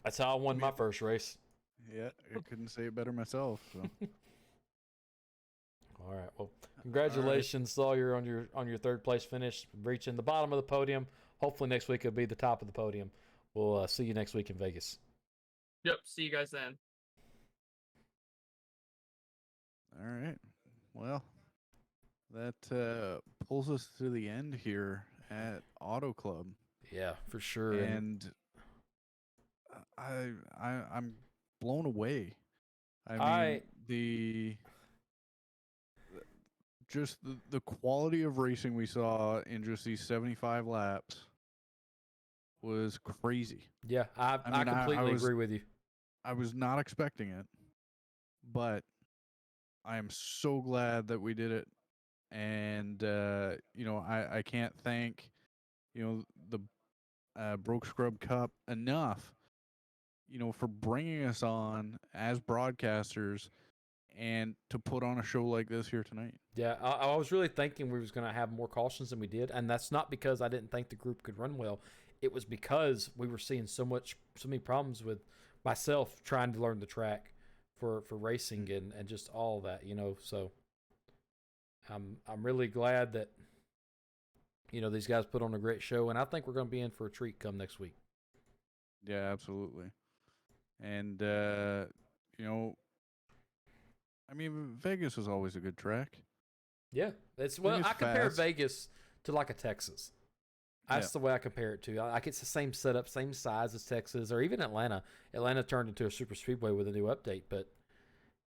That's how I won my first race. Yeah, I couldn't say it better myself. So. All right. Well, congratulations, Sawyer, on your third place finish, reaching the bottom of the podium. Hopefully next week it'll be the top of the podium. We'll see you next week in Vegas. Yep. See you guys then. All right. Well, that pulls us to the end here at Auto Club. Yeah, for sure. And I'm blown away. I mean, the quality of racing we saw in just these 75 laps was crazy. Yeah, I mean, completely agree with you. I was not expecting it, but I am so glad that we did it. And I can't thank the Broke Scrub Cup enough, for bringing us on as broadcasters and to put on a show like this here tonight. Yeah, I was really thinking we was going to have more cautions than we did, and that's not because I didn't think the group could run well. It was because we were seeing so many problems with myself trying to learn the track for racing and just all that, So I'm really glad that these guys put on a great show, and I think we're going to be in for a treat come next week. Yeah, absolutely. And I mean, Vegas is always a good track. Yeah, I compare Vegas to like a Texas. That's the way I compare it to. Like it's the same setup, same size as Texas, or even Atlanta. Atlanta turned into a super speedway with a new update, but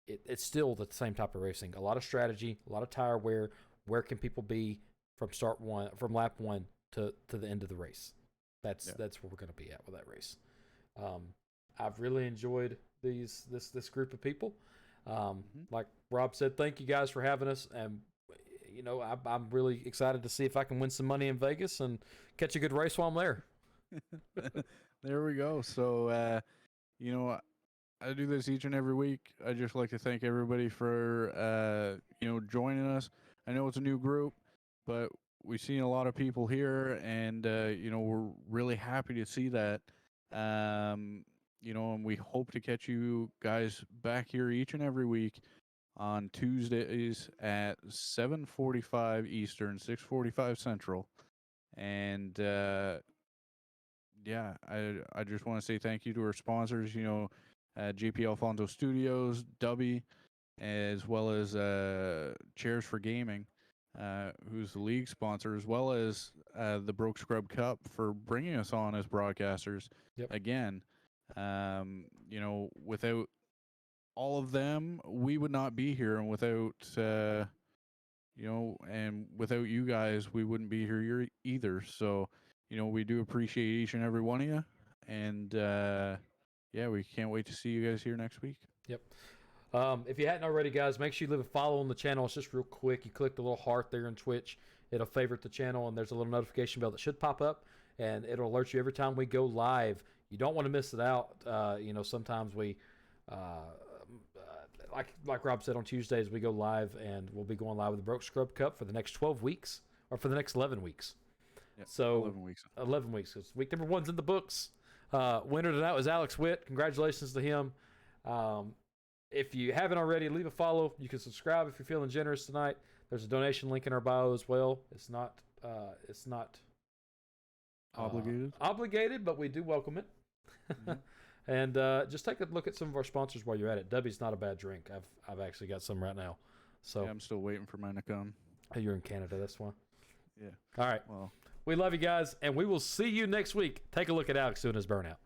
it's still the same type of racing. A lot of strategy, a lot of tire wear. Where can people be from lap one to the end of the race? That's where we're going to be at with that race. I've really enjoyed this group of people. Like Rob said, thank you guys for having us, and I'm really excited to see if I can win some money in Vegas and catch a good race while I'm there. There we go. So I do this each and every week. I just like to thank everybody for joining us. I know it's a new group, but we've seen a lot of people here, and we're really happy to see that. And we hope to catch you guys back here each and every week on Tuesdays at 7:45 Eastern, 6:45 Central. And I just want to say thank you to our sponsors, JP Alfonso Studios, Dubby, as well as Chairs for Gaming, who's the league sponsor, as well as the Broke Scrub Cup for bringing us on as broadcasters. Yep. Again, without all of them, we would not be here, and without without you guys, we wouldn't be here either. So, we do appreciate each and every one of you, and we can't wait to see you guys here next week. Yep. If you hadn't already, guys, make sure you leave a follow on the channel. It's just real quick. You click the little heart there on Twitch. It'll favorite the channel, and there's a little notification bell that should pop up, and it'll alert you every time we go live. You don't want to miss it out. Sometimes we, like Rob said, on Tuesdays we go live, and we'll be going live with the Broke Scrub Cup for the next 12 weeks, or for the next 11 weeks. Yep, so 11 weeks. 11 weeks. Because week number 1's in the books. Winner tonight was Alex Witt. Congratulations to him. If you haven't already, leave a follow. You can subscribe if you're feeling generous tonight. There's a donation link in our bio as well. It's not obligated, but we do welcome it. Mm-hmm. And just take a look at some of our sponsors while you're at it. W's not a bad drink. I've actually got some right now. So I'm still waiting for mine to come. You're in Canada, that's why. Yeah. All right. Well, we love you guys, and we will see you next week. Take a look at Alex doing his burnout.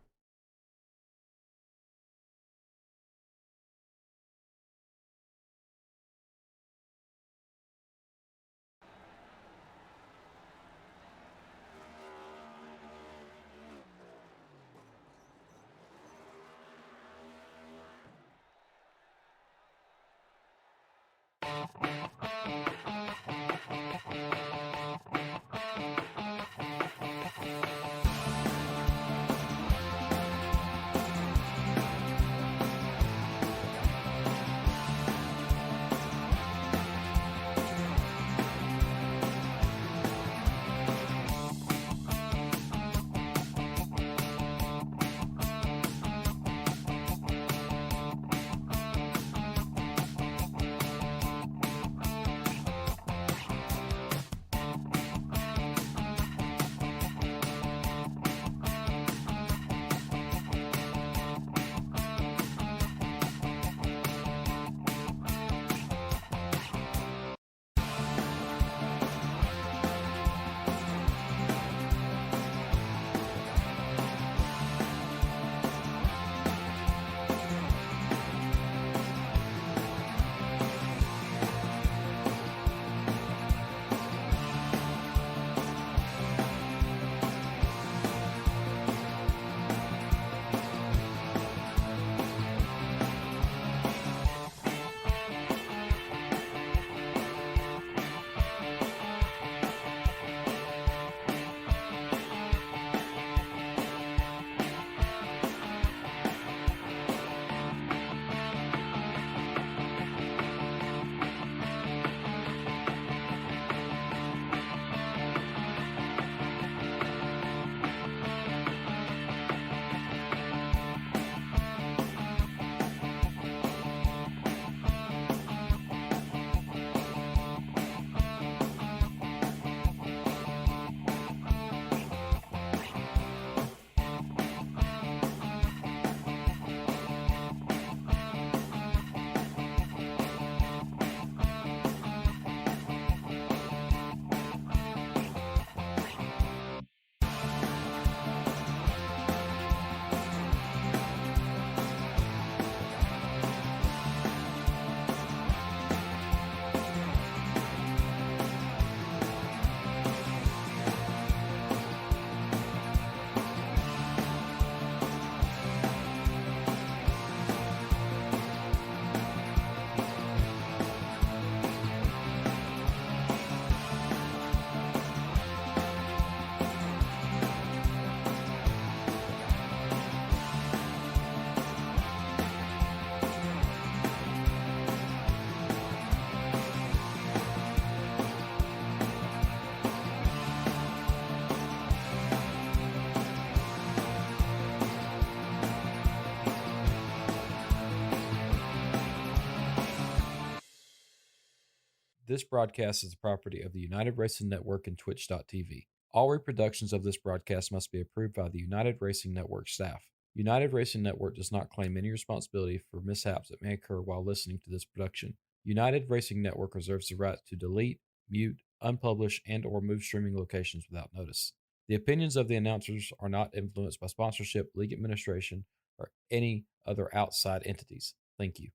This broadcast is the property of the United Racing Network and Twitch.tv. All reproductions of this broadcast must be approved by the United Racing Network staff. United Racing Network does not claim any responsibility for mishaps that may occur while listening to this production. United Racing Network reserves the right to delete, mute, unpublish, and/or move streaming locations without notice. The opinions of the announcers are not influenced by sponsorship, league administration, or any other outside entities. Thank you.